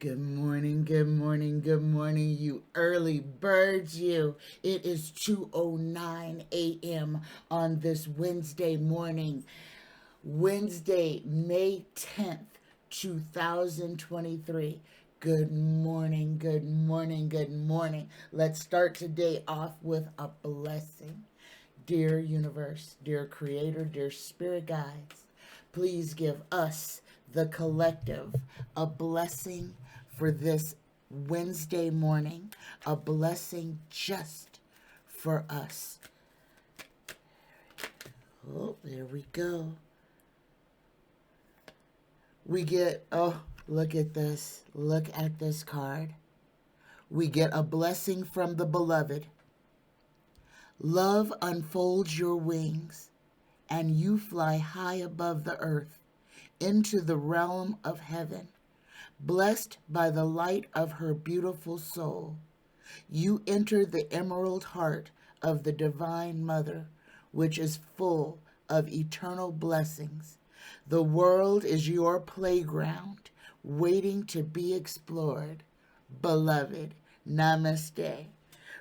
Good morning, good morning, good morning, you early birds, you. It is 2:09 a.m. on this Wednesday morning, Wednesday, May 10th, 2023. Good morning, good morning, good morning. Let's start today off with a blessing. Dear universe, dear creator, dear spirit guides, please give us, the collective, a blessing for this Wednesday morning, a blessing just for us. Oh, there we go. We get, oh, look at this. Look at this card. We get a blessing from the beloved. Love unfolds your wings, and you fly high above the earth into the realm of heaven. Blessed by the light of her beautiful soul, you enter the emerald heart of the Divine Mother, which is full of eternal blessings. The world is your playground, waiting to be explored. Beloved, namaste.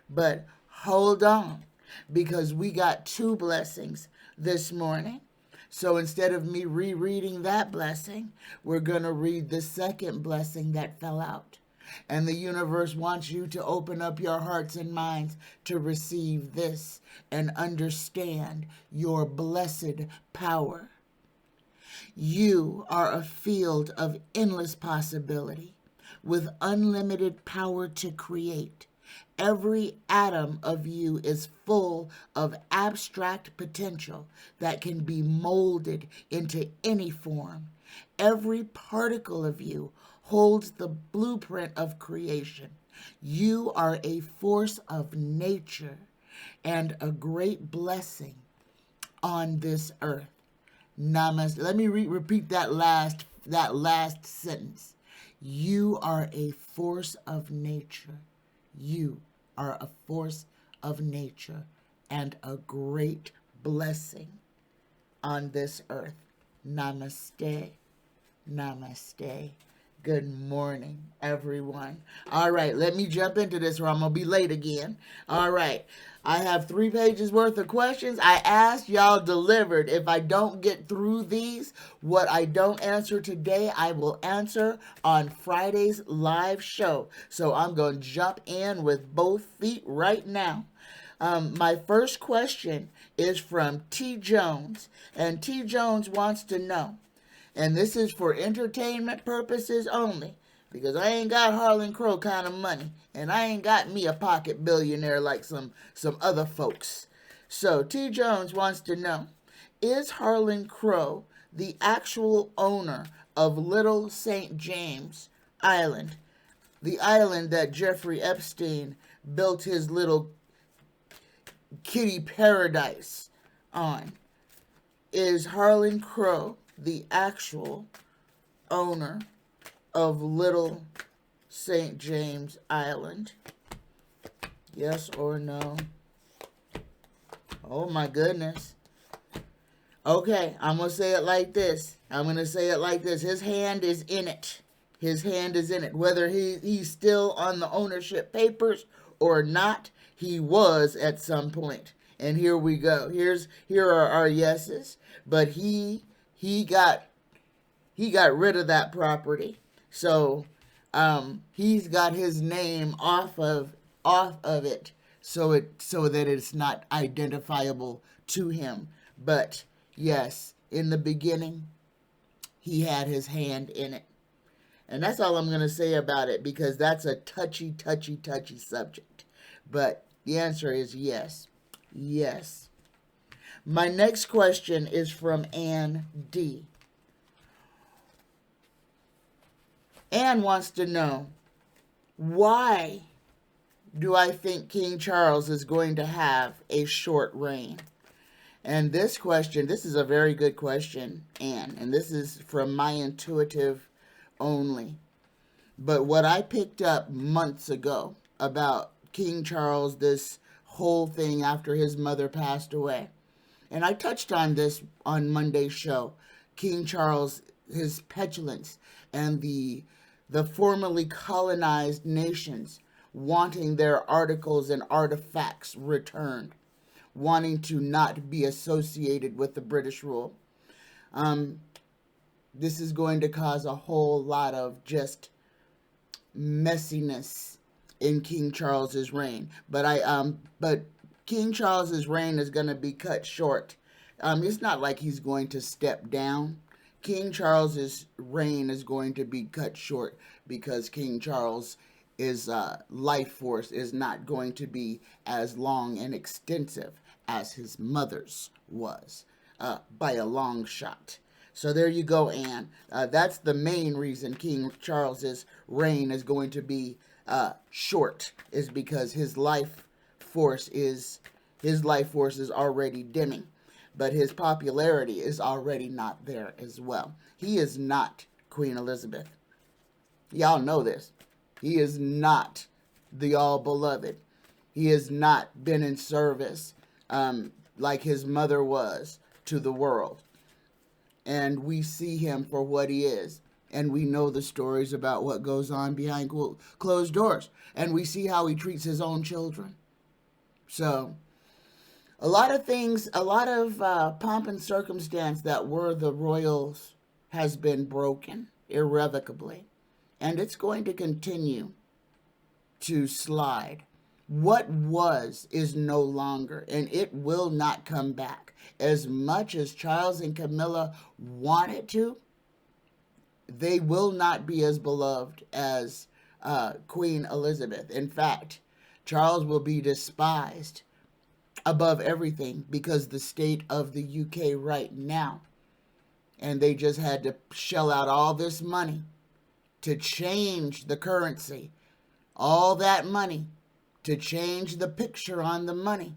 But hold on, because we got two blessings this morning. So instead of me rereading that blessing, we're going to read the second blessing that fell out. And the universe wants you to open up your hearts and minds to receive this and understand your blessed power. You are a field of endless possibility with unlimited power to create. Every atom of you is full of abstract potential that can be molded into any form. Every particle of you holds the blueprint of creation. You are a force of nature and a great blessing on this earth. Namaste. Let me repeat that last sentence. You are a force of nature. You are a force of nature and a great blessing on this earth. Namaste. Namaste. Good morning, everyone. All right, let me jump into this or I'm going to be late again. All right, I have 3 pages worth of questions. I asked, y'all delivered. If I don't get through these, what I don't answer today, I will answer on Friday's live show. So I'm going to jump in with both feet right now. My first question is from T. Jones, and T. Jones wants to know, and this is for entertainment purposes only, because I ain't got Harlan Crow kind of money, and I ain't got me a pocket billionaire like some other folks. So T. Jones wants to know, is Harlan Crow the actual owner of Little St. James Island, the island that Jeffrey Epstein built his little kitty paradise on? Is Harlan Crow the actual owner of Little St. James Island? Yes or no? Oh my goodness. Okay, I'm going to say it like this. His hand is in it. His hand is in it. Whether he's still on the ownership papers or not, he was at some point. And here we go. Here are our yeses. But he got rid of that property. So he's got his name off of it so that it's not identifiable to him. But yes, in the beginning, he had his hand in it. And that's all I'm going to say about it, because that's a touchy subject. But the answer is yes. Yes. My next question is from Ann D. Ann wants to know, why do I think King Charles is going to have a short reign? And this is a very good question, Ann, and this is from my intuitive only. But what I picked up months ago about King Charles, this whole thing after his mother passed away, and I touched on this on Monday's show, King Charles, his petulance and the the formerly colonized nations wanting their articles and artifacts returned, wanting to not be associated with the British rule. This is going to cause a whole lot of just messiness in King Charles's reign. But King Charles's reign is going to be cut short. It's not like he's going to step down. King Charles's reign is going to be cut short because King Charles' life force is not going to be as long and extensive as his mother's was, by a long shot. So there you go, Anne. That's the main reason King Charles's reign is going to be short, is because his life force is already dimming, but his popularity is already not there as well. He is not Queen Elizabeth. Y'all know this. He is not the all-beloved. He has not been in service like his mother was to the world. And we see him for what he is. And we know the stories about what goes on behind closed doors. And we see how he treats his own children. So, a lot of things, a lot of pomp and circumstance that were the royals has been broken irrevocably. And it's going to continue to slide. What was is no longer, and it will not come back. As much as Charles and Camilla want it to, they will not be as beloved as Queen Elizabeth. In fact, Charles will be despised above everything because the state of the UK right now. And they just had to shell out all this money to change the currency. All that money to change the picture on the money.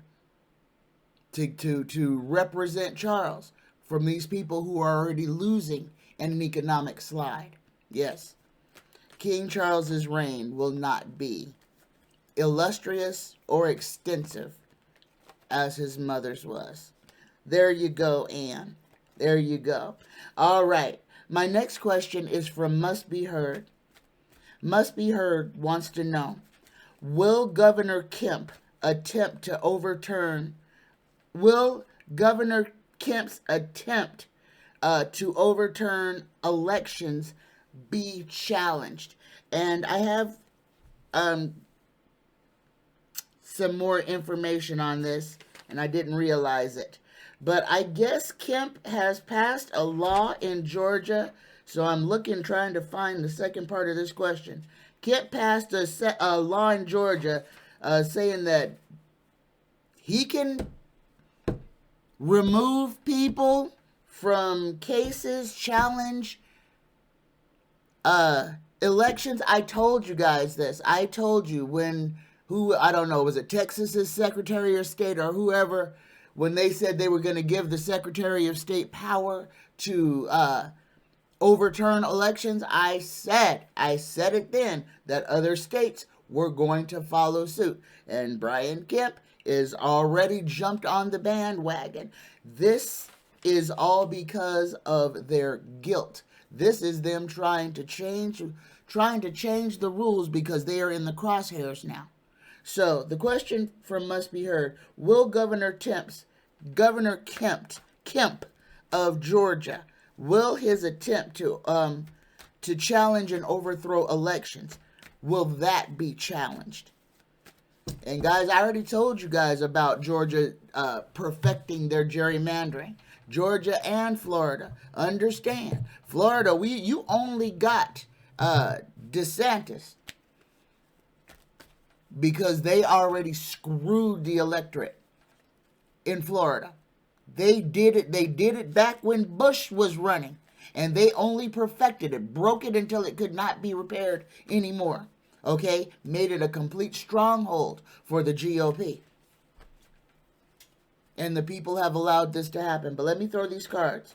To represent Charles from these people who are already losing in an economic slide. Yes, King Charles's reign will not be illustrious or extensive as his mother's was. There you go, Anne. There you go. All right. My next question is from Must Be Heard. Must Be Heard wants to know, will Governor Kemp's attempt to overturn elections be challenged? And I have some more information on this, and I didn't realize it. But I guess Kemp has passed a law in Georgia, so I'm trying to find the second part of this question. Kemp passed a law in Georgia saying that he can remove people from cases, challenge elections. I told you guys this. I told you I don't know, was it Texas's Secretary of State or whoever, when they said they were going to give the Secretary of State power to overturn elections. I said it then that other states were going to follow suit. And Brian Kemp is already jumped on the bandwagon. This is all because of their guilt. This is them trying to change the rules because they are in the crosshairs now. So the question from Must Be Heard, will Governor Kemp of Georgia, will his attempt to challenge and overthrow elections, will that be challenged? And guys, I already told you guys about Georgia perfecting their gerrymandering. Georgia and Florida. Understand, Florida, you only got DeSantis because they already screwed the electorate in Florida. They did it back when Bush was running, and they only perfected it, broke it until it could not be repaired anymore. Okay? Made it a complete stronghold for the GOP. And the people have allowed this to happen. But let me throw these cards.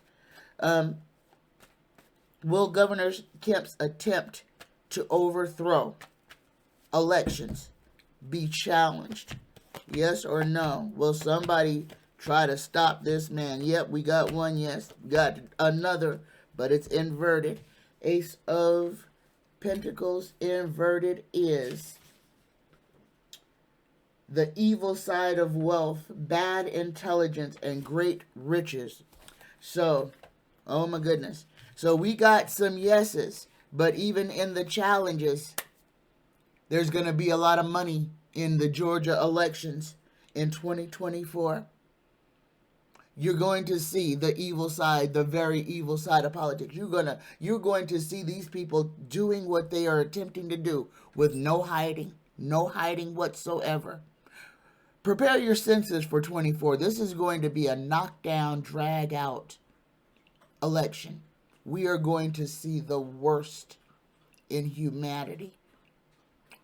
Will Governor Kemp's attempt to overthrow elections be challenged? Yes or no? Will somebody try to stop this man? Yep, we got one yes. Got another, but it's inverted. Ace of Pentacles inverted is the evil side of wealth, bad intelligence, and great riches. So, oh my goodness. So we got some yeses, but even in the challenges, there's going to be a lot of money in the Georgia elections in 2024. You're going to see the evil side, the very evil side of politics. You're going to see these people doing what they are attempting to do with no hiding whatsoever. Prepare your senses for 24. This is going to be a knockdown, drag out election. We are going to see the worst in humanity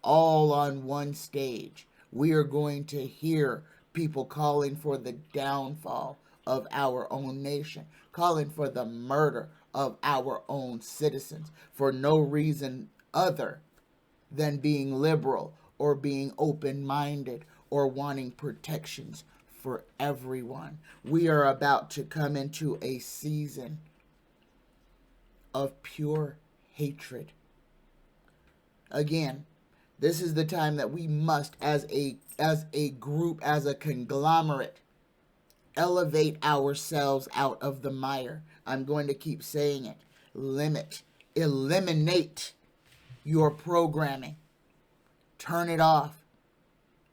all on one stage. We are going to hear people calling for the downfall of our own nation, calling for the murder of our own citizens for no reason other than being liberal or being open-minded or wanting protections for everyone. We are about to come into a season of pure hatred. Again, this is the time that we must, as a group, as a conglomerate, elevate ourselves out of the mire. I'm going to keep saying it. Eliminate your programming. Turn it off.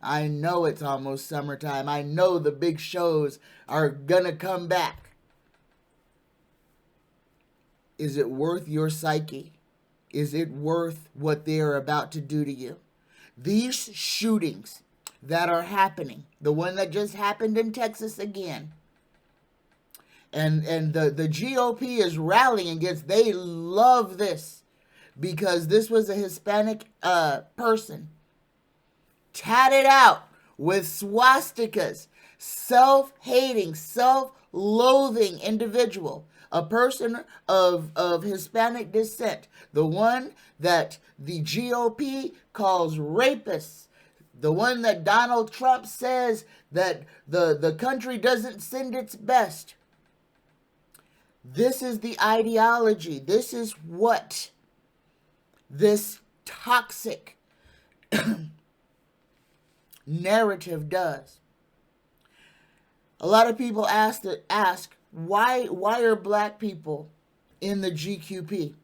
I know it's almost summertime. I know the big shows are gonna come back. Is it worth your psyche? Is it worth what they are about to do to you? These shootings that are happening, the one that just happened in Texas again, and the GOP is rallying against, they love this because this was a Hispanic person tatted out with swastikas, self-hating, self-loathing individual, a person of Hispanic descent, the one that the GOP calls rapists, the one that Donald Trump says that the country doesn't send its best. This is the ideology. This is what this toxic narrative does. A lot of people ask why are black people in the GQP?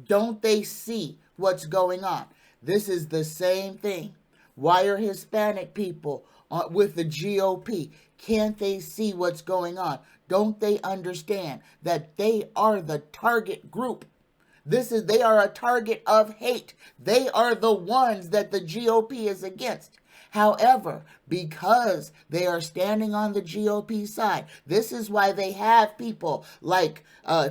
Don't they see what's going on? This is the same thing. Why are Hispanic people with the GOP? Can't they see what's going on? Don't they understand that they are the target group? They are a target of hate. They are the ones that the GOP is against. However, because they are standing on the GOP side, this is why they have people like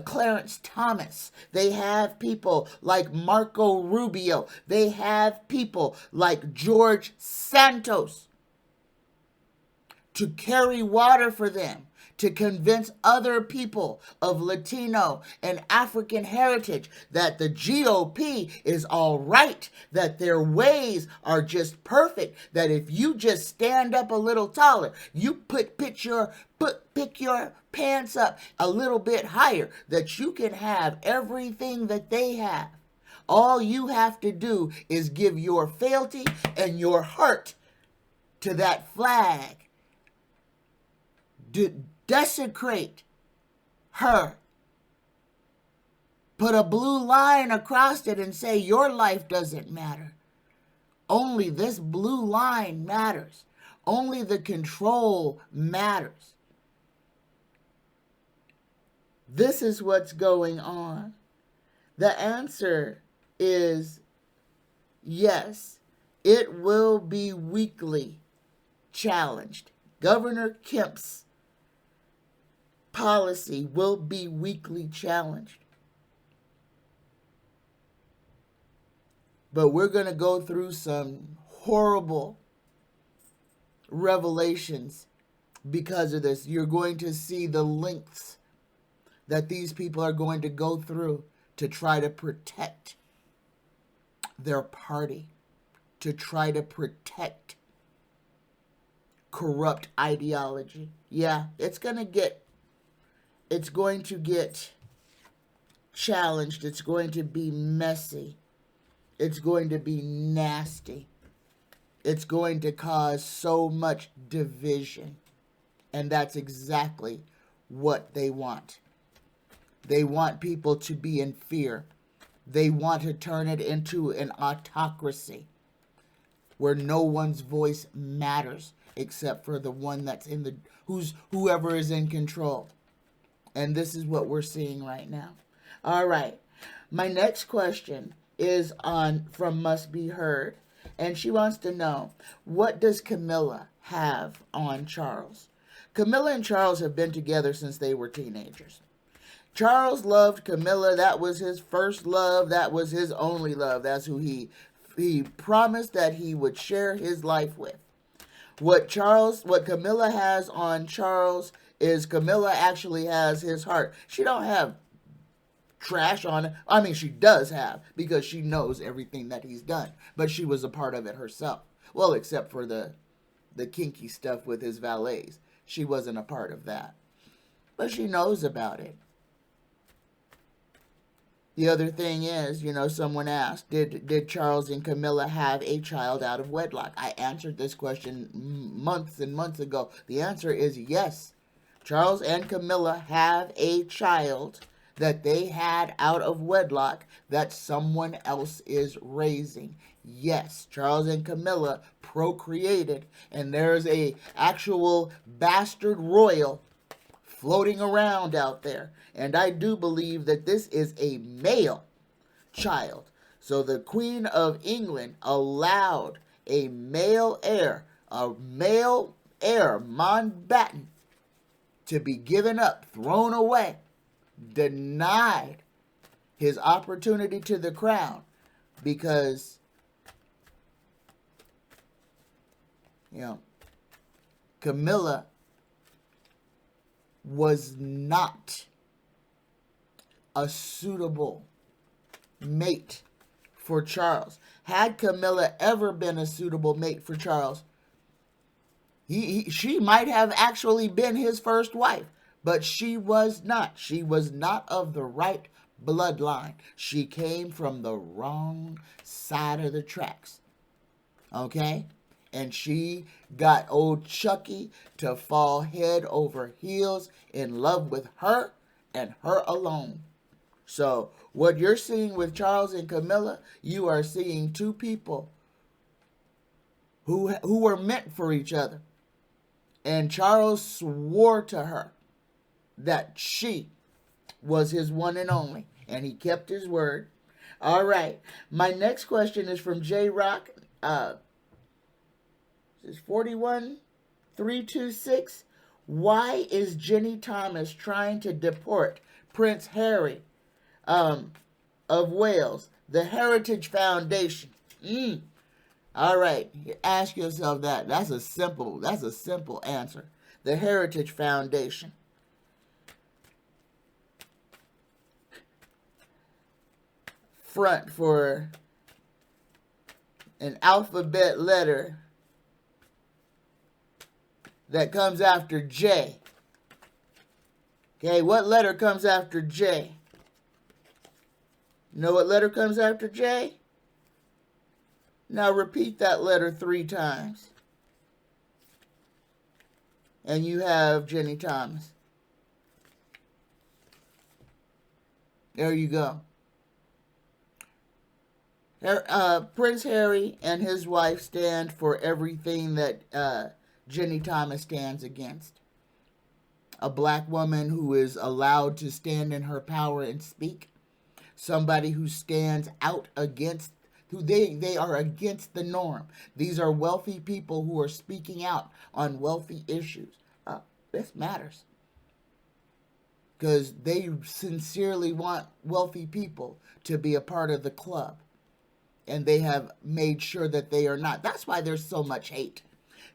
Clarence Thomas. They have people like Marco Rubio. They have people like George Santos to carry water for them, to convince other people of Latino and African heritage that the GOP is all right, that their ways are just perfect, that if you just stand up a little taller, you pick your pants up a little bit higher, that you can have everything that they have. All you have to do is give your fealty and your heart to that flag. Desecrate her. Put a blue line across it and say your life doesn't matter. Only this blue line matters. Only the control matters. This is what's going on. The answer is yes, it will be weekly challenged. Governor Kemp's policy will be weekly challenged. But we're going to go through some horrible revelations because of this. You're going to see the lengths that these people are going to go through to try to protect their party, to try to protect corrupt ideology. Yeah, it's going to get challenged. It's going to be messy. It's going to be nasty. It's going to cause so much division. And that's exactly what they want. They want people to be in fear. They want to turn it into an autocracy where no one's voice matters except for the one that's in the whoever is in control. And this is what we're seeing right now. All right. My next question is on from Must Be Heard, and she wants to know, what does Camilla have on Charles? Camilla and Charles have been together since they were teenagers. Charles loved Camilla. That was his first love. That was his only love. That's who he promised that he would share his life with. What Camilla has on Charles is Camilla actually has his heart. She don't have trash on it. I mean, she does have, because she knows everything that he's done. But she was a part of it herself. Well, except for the kinky stuff with his valets. She wasn't a part of that. But she knows about it. The other thing is, someone asked, did Charles and Camilla have a child out of wedlock? I answered this question months and months ago. The answer is yes. Charles and Camilla have a child that they had out of wedlock that someone else is raising. Yes, Charles and Camilla procreated, and there's a actual bastard royal floating around out there. And I do believe that this is a male child. So the Queen of England allowed a male heir, Mountbatten, to be given up, thrown away, denied his opportunity to the crown because, Camilla was not a suitable mate for Charles. Had Camilla ever been a suitable mate for Charles, she might have actually been his first wife, but she was not. She was not of the right bloodline. She came from the wrong side of the tracks. Okay? And she got old Chucky to fall head over heels in love with her and her alone. So what you're seeing with Charles and Camilla, you are seeing two people who were meant for each other. And Charles swore to her that she was his one and only. And he kept his word. All right. My next question is from J Rock. This is 41326. Why is Jenny Thomas trying to deport Prince Harry of Wales? The Heritage Foundation. All right, ask yourself that. That's a simple answer. The Heritage Foundation. Front for an alphabet letter that comes after J. Okay, what letter comes after J? Know what letter comes after J? Now repeat that letter 3 times. And you have Jenny Thomas. There you go. Prince Harry and his wife stand for everything that Jenny Thomas stands against. A black woman who is allowed to stand in her power and speak. Somebody who stands out against, who they are against the norm. These are wealthy people who are speaking out on wealthy issues. This matters. Because they sincerely want wealthy people to be a part of the club. And they have made sure that they are not. That's why there's so much hate.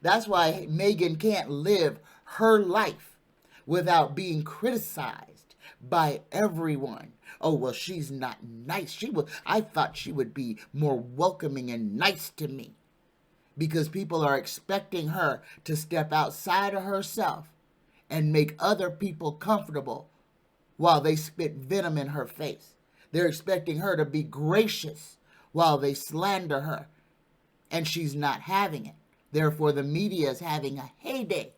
That's why Meghan can't live her life without being criticized by everyone. Oh, well, she's not nice. I thought she would be more welcoming and nice to me. Because people are expecting her to step outside of herself and make other people comfortable while they spit venom in her face. They're expecting her to be gracious while they slander her, and she's not having it. Therefore, the media is having a heyday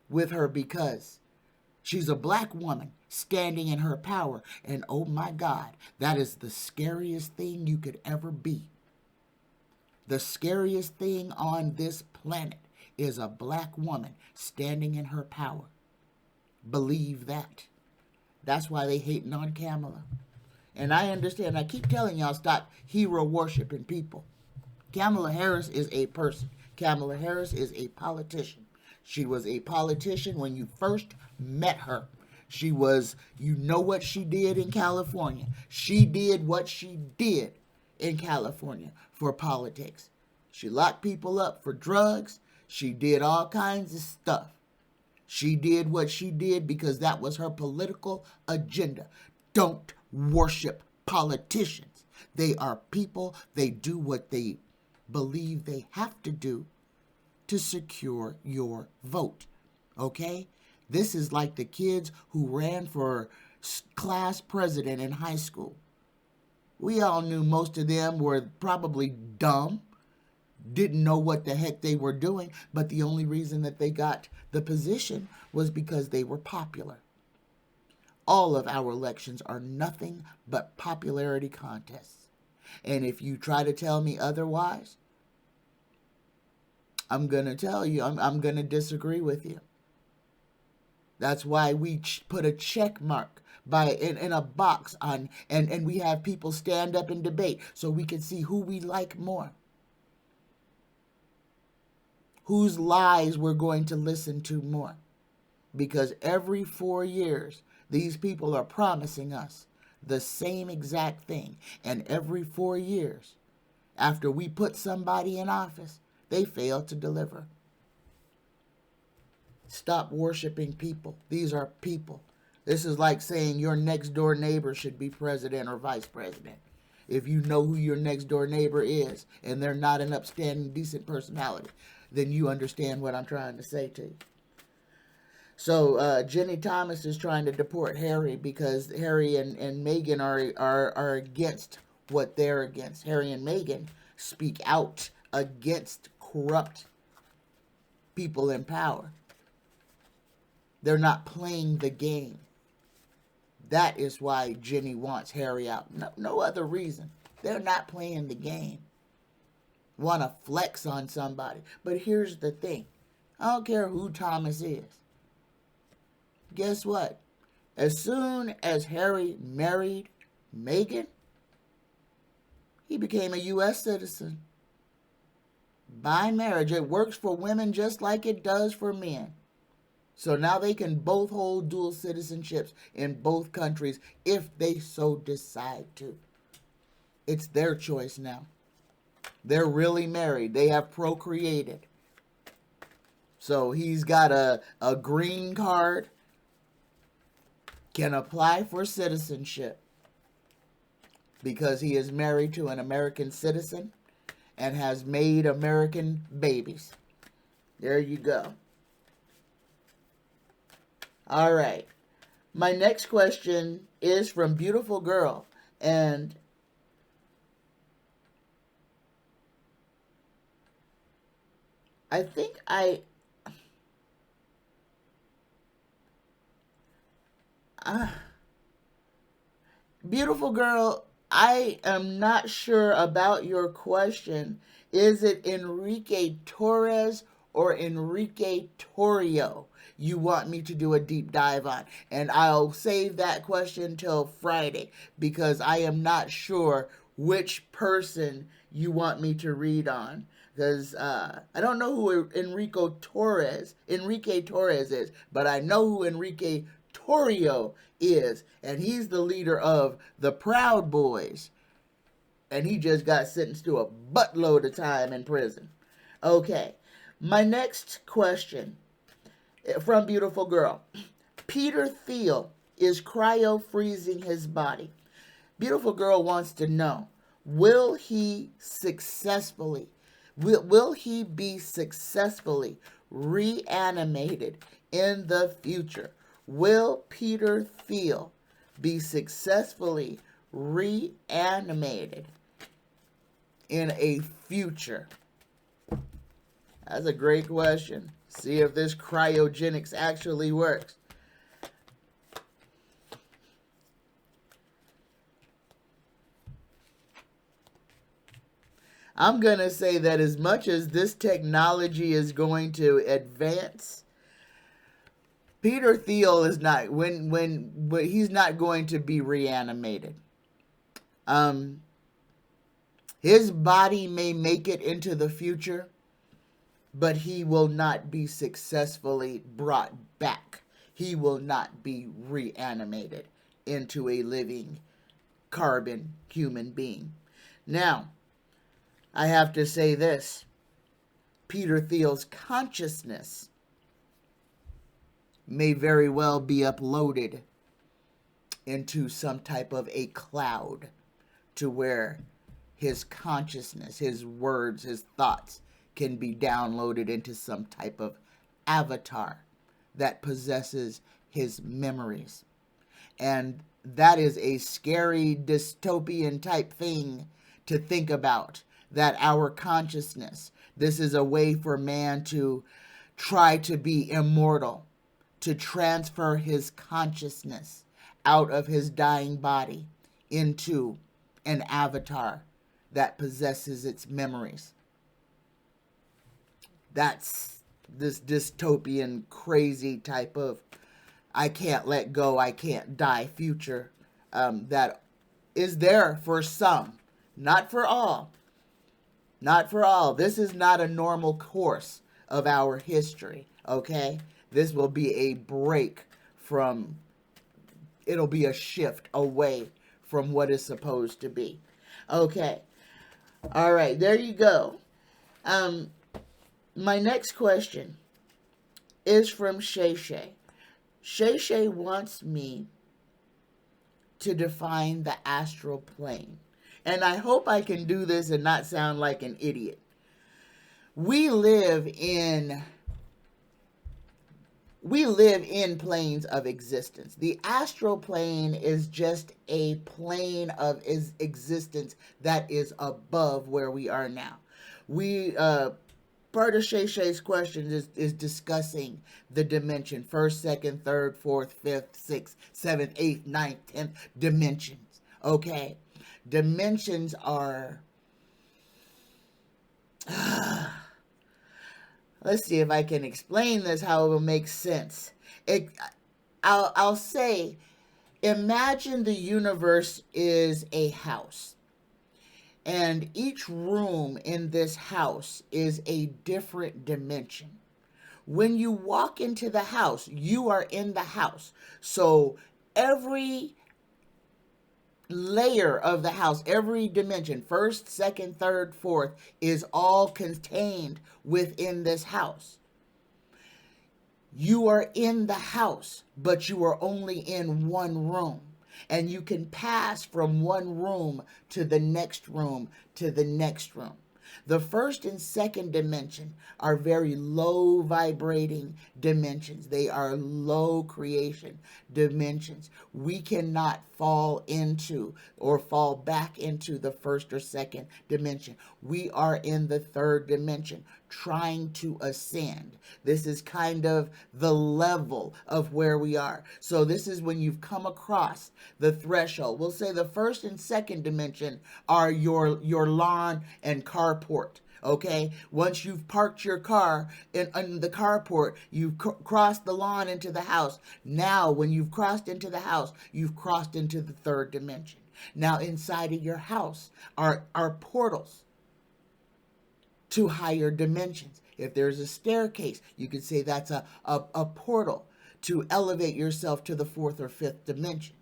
with her because she's a black woman standing in her power. And oh my God, that is the scariest thing you could ever be. The scariest thing on this planet is a black woman standing in her power. Believe that. That's why they hating on Kamala. And I understand. I keep telling y'all, stop hero worshiping people. Kamala Harris is a person. Kamala Harris is a politician. She was a politician when you first met her. She was, you know what she did in California. She did what she did in California for politics. She locked people up for drugs. She did all kinds of stuff. She did what she did because that was her political agenda. Don't worship politicians. They are people. They do what they believe they have to do to secure your vote. Okay? This is like the kids who ran for class president in high school. We all knew most of them were probably dumb, didn't know what the heck they were doing, but the only reason that they got the position was because they were popular. All of our elections are nothing but popularity contests. And if you try to tell me otherwise, I'm going to tell you, I'm going to disagree with you. That's why we put a check mark in a box on, and we have people stand up and debate so we can see who we like more. Whose lies we're going to listen to more. Because every 4 years, these people are promising us the same exact thing. And every 4 years, after we put somebody in office, they fail to deliver. Stop worshiping people. These are people. This is like saying your next door neighbor should be president or vice president. If you know who your next door neighbor is and they're not an upstanding, decent personality, then you understand what I'm trying to say to you. So Jenny Thomas is trying to deport Harry because Harry and Meghan are against what they're against. Harry and Meghan speak out against corrupt people in power. They're not playing the game. That is why Jenny wants Harry out. No other reason. They're not playing the game. Want to flex on somebody. But here's the thing. I don't care who Thomas is. Guess what? As soon as Harry married Meghan, he became a U.S. citizen. By marriage. It works for women just like it does for men. So now they can both hold dual citizenships in both countries if they so decide to. It's their choice now. They're really married. They have procreated. So he's got a green card, can apply for citizenship because he is married to an American citizen and has made American babies. There you go. All right. My next question is from Beautiful Girl. And I think Beautiful Girl, I am not sure about your question. Is it Enrique Torres or Enrique Torrio you want me to do a deep dive on? And I'll save that question till Friday because I am not sure which person you want me to read on. Because I don't know who Enrique Torres is, but I know who Enrique Torrio is, and he's the leader of the Proud Boys, and he just got sentenced to a buttload of time in prison. Okay, my next question from Beautiful Girl. Peter Thiel is cryo-freezing his body. Beautiful Girl wants to know, will he be successfully reanimated in the future? Will Peter Thiel be successfully reanimated in a future? That's a great question. See if this cryogenics actually works. I'm going to say that as much as this technology is going to advance, Peter Thiel is not, when he's not going to be reanimated. His body may make it into the future, but he will not be successfully brought back. He will not be reanimated into a living carbon human being. Now, I have to say this. Peter Thiel's consciousness may very well be uploaded into some type of a cloud to where his consciousness, his words, his thoughts can be downloaded into some type of avatar that possesses his memories. And that is a scary dystopian type thing to think about, that our consciousness, this is a way for man to try to be immortal, to transfer his consciousness out of his dying body into an avatar that possesses its memories. That's this dystopian, crazy type of I can't let go, I can't die future that is there for some, not for all. Not for all. This is not a normal course of our history, okay? This will be a break from, it'll be a shift away from what is supposed to be. Okay. All right, there you go. My next question is from Sachet. Sachet wants me to define the astral plane. And I hope I can do this and not sound like an idiot. We live in planes of existence. The astral plane is just a plane of existence that is above where we are now. Part of Sachet's question is discussing the dimension: first, second, third, fourth, fifth, sixth, seventh, eighth, ninth, 10th dimensions. Okay? Dimensions are... let's see if I can explain this, how it will make sense. I'll say, imagine the universe is a house. And each room in this house is a different dimension. When you walk into the house, you are in the house. So every layer of the house, every dimension, first, second, third, fourth, is all contained within this house. You are in the house, but you are only in one room. And you can pass from one room to the next room to the next room. The first and second dimension are very low vibrating dimensions. They are low creation dimensions. We cannot fall into or fall back into the first or second dimension. We are in the third dimension trying to ascend. This is kind of the level of where we are. So this is when you've come across the threshold. We'll say the first and second dimension are your lawn and carport. Okay, once you've parked your car in the carport, you've crossed the lawn into the house. Now, when you've crossed into the house, you've crossed into the third dimension. Now, inside of your house are portals to higher dimensions. If there's a staircase, you could say that's a portal to elevate yourself to the fourth or fifth dimension.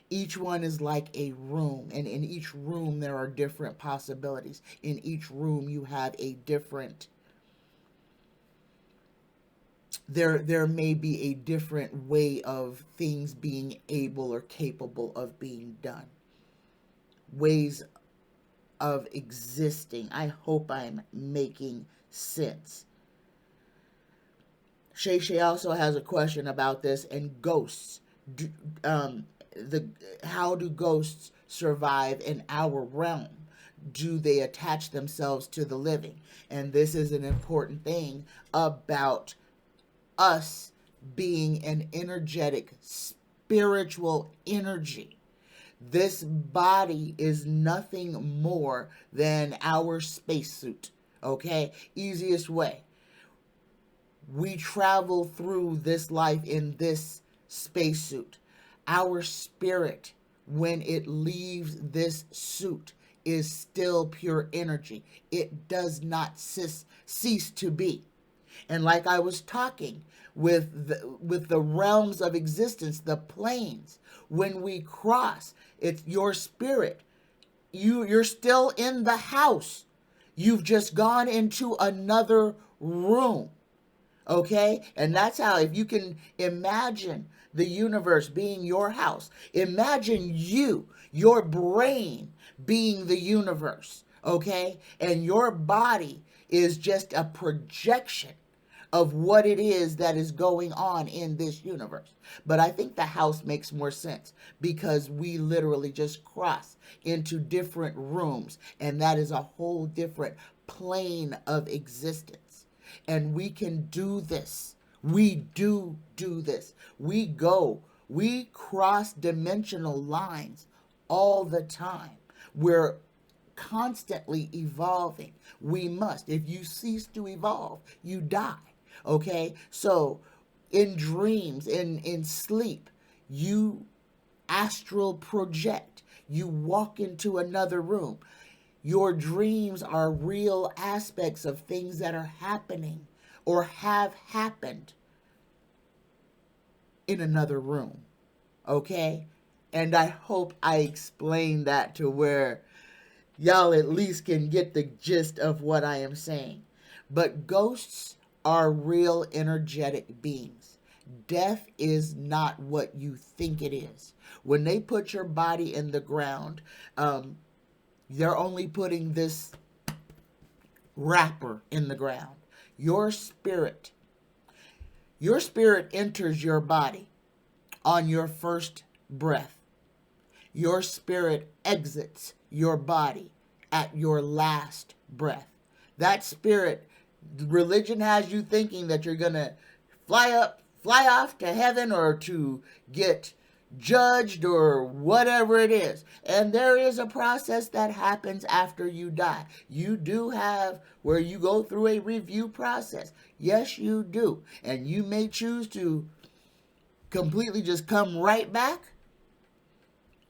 Each one is like a room, and in each room there are different possibilities. In each room you have a different, there may be a different way of things being able or capable of being done. Ways of existing. I hope I'm making sense. Sachet also has a question about this, and ghosts. How do ghosts survive in our realm? do they attach themselves to the living? And this is an important thing about us being an energetic, spiritual energy. This body is nothing more than our spacesuit, okay? Easiest way. We travel through this life in this spacesuit. Our spirit, when it leaves this suit, is still pure energy. It does not cease to be. And like I was talking with the realms of existence, the planes, when we cross, it's your spirit. You're still in the house. You've just gone into another room. Okay? And that's how, if you can imagine the universe being your house, imagine your brain being the universe. Okay? And your body is just a projection of what it is that is going on in this universe. But I think the house makes more sense because we literally just cross into different rooms, and that is a whole different plane of existence. And we can do this. We do this. We cross dimensional lines all the time. We're constantly evolving. We must. If you cease to evolve, you die. Okay? So in dreams, in sleep, you astral project. You walk into another room. Your dreams are real aspects of things that are happening or have happened in another room. Okay? And I hope I explained that to where y'all at least can get the gist of what I am saying. But ghosts are real energetic beings. Death is not what you think it is. When they put your body in the ground, they're only putting this wrapper in the ground. Your spirit enters your body on your first breath. Your spirit exits your body at your last breath. That spirit, religion has you thinking that you're going to fly off to heaven or to get judged or whatever it is. And there is a process that happens after you die. You do have where you go through a review process. Yes, you do. And you may choose to completely just come right back,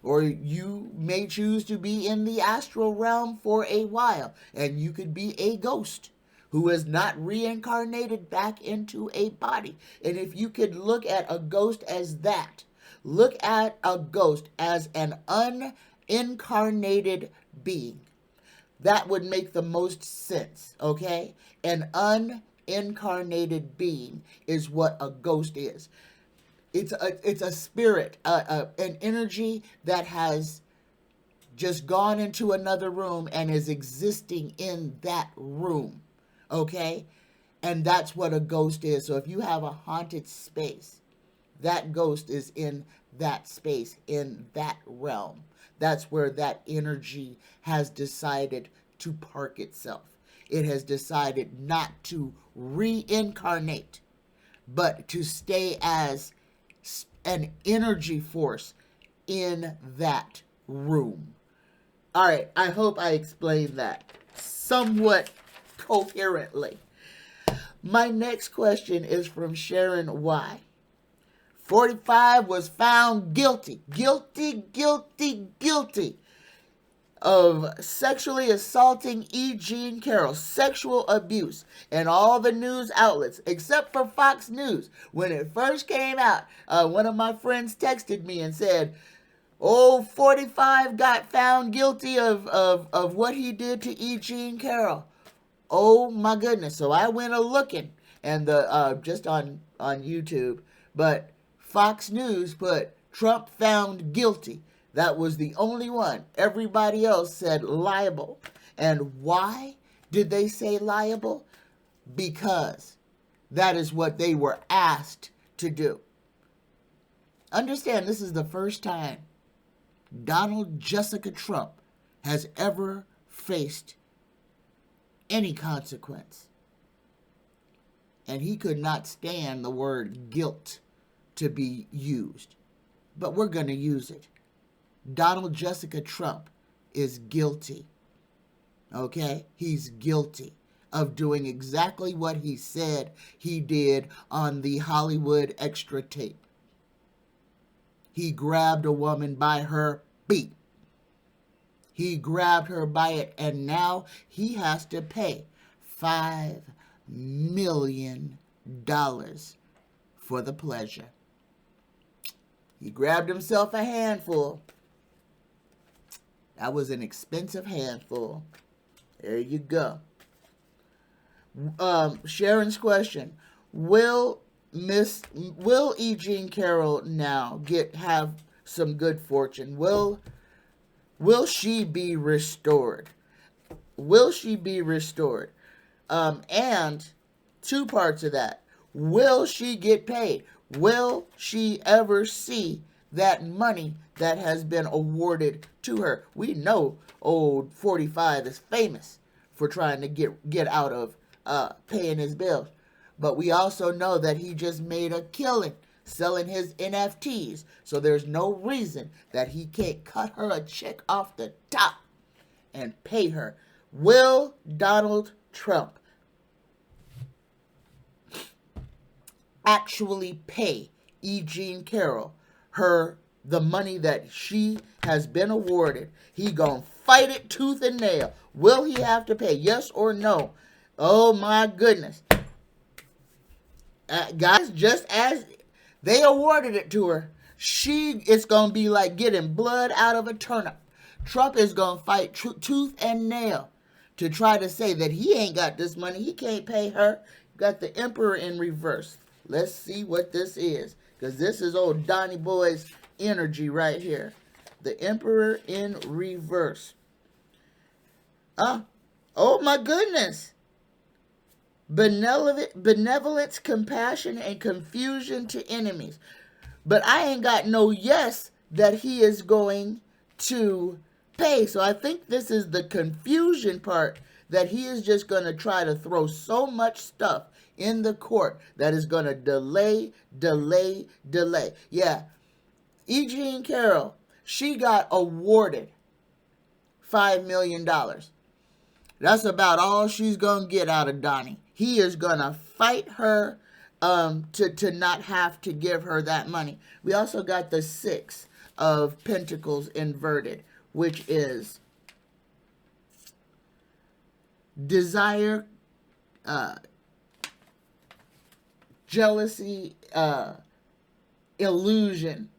or you may choose to be in the astral realm for a while, and you could be a ghost who is not reincarnated back into a body. And if you could look at a ghost as that, look at a ghost as an unincarnated being. That would make the most sense, okay? An unincarnated being is what a ghost is. It's a spirit, an energy that has just gone into another room and is existing in that room, okay? And that's what a ghost is. So if you have a haunted space, that ghost is in that space, in that realm. That's where that energy has decided to park itself. It has decided not to reincarnate, but to stay as an energy force in that room. All right, I hope I explained that somewhat coherently. My next question is from Sharon Y. 45 was found guilty of sexually assaulting E. Jean Carroll, sexual abuse, and all the news outlets, except for Fox News. When it first came out, one of my friends texted me and said, 45 got found guilty of what he did to E. Jean Carroll. Oh my goodness. So I went a-looking, and just on YouTube, but Fox News put Trump found guilty. That was the only one. Everybody else said liable. And why did they say liable? Because that is what they were asked to do. Understand, this is the first time Donald Jessica Trump has ever faced any consequence. And he could not stand the word guilt to be used. But we're going to use it. Donald Jessica Trump is guilty. Okay? He's guilty of doing exactly what he said he did on the Hollywood Extra tape. He grabbed a woman by her feet. He grabbed her by it, and now he has to pay $5 million for the pleasure. He grabbed himself a handful. That was an expensive handful. There you go. Sharon's question: Will E. Jean Carroll now have some good fortune? Will she be restored? Will she be restored? And two parts of that. Will she get paid? Will she ever see that money that has been awarded to her? We know old 45 is famous for trying to get out of paying his bills. But we also know that he just made a killing selling his NFTs. So there's no reason that he can't cut her a check off the top and pay her. Will Donald Trump actually pay E. Jean Carroll the money that she has been awarded? He gonna fight it tooth and nail. Will he have to pay? Yes or no? Oh my goodness. Guys, just as they awarded it to her, it's going to be like getting blood out of a turnip. Trump is going to fight tooth and nail to try to say that he ain't got this money. He can't pay her. Got the emperor in reverse. Let's see what this is, because this is old Donnie Boy's energy right here. The emperor in reverse. Oh my goodness. Benevolence, compassion, and confusion to enemies. But I ain't got no yes that he is going to pay. So I think this is the confusion part, that he is just going to try to throw so much stuff in the court that is going to delay. Yeah. E. Jean Carroll, she got awarded $5 million. That's about all she's going to get out of Donnie. He is going to fight her to not have to give her that money. We also got the 6 of Pentacles inverted, which is desire, jealousy, illusion,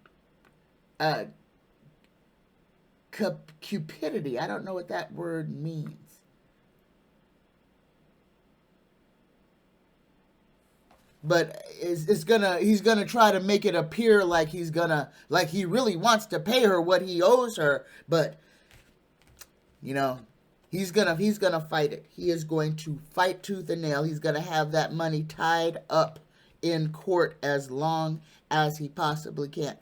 cupidity. I don't know what that word means. But he's gonna try to make it appear like he really wants to pay her what he owes her. But he's gonna fight it. He is going to fight tooth and nail. He's gonna have that money tied up in court as long as he possibly can.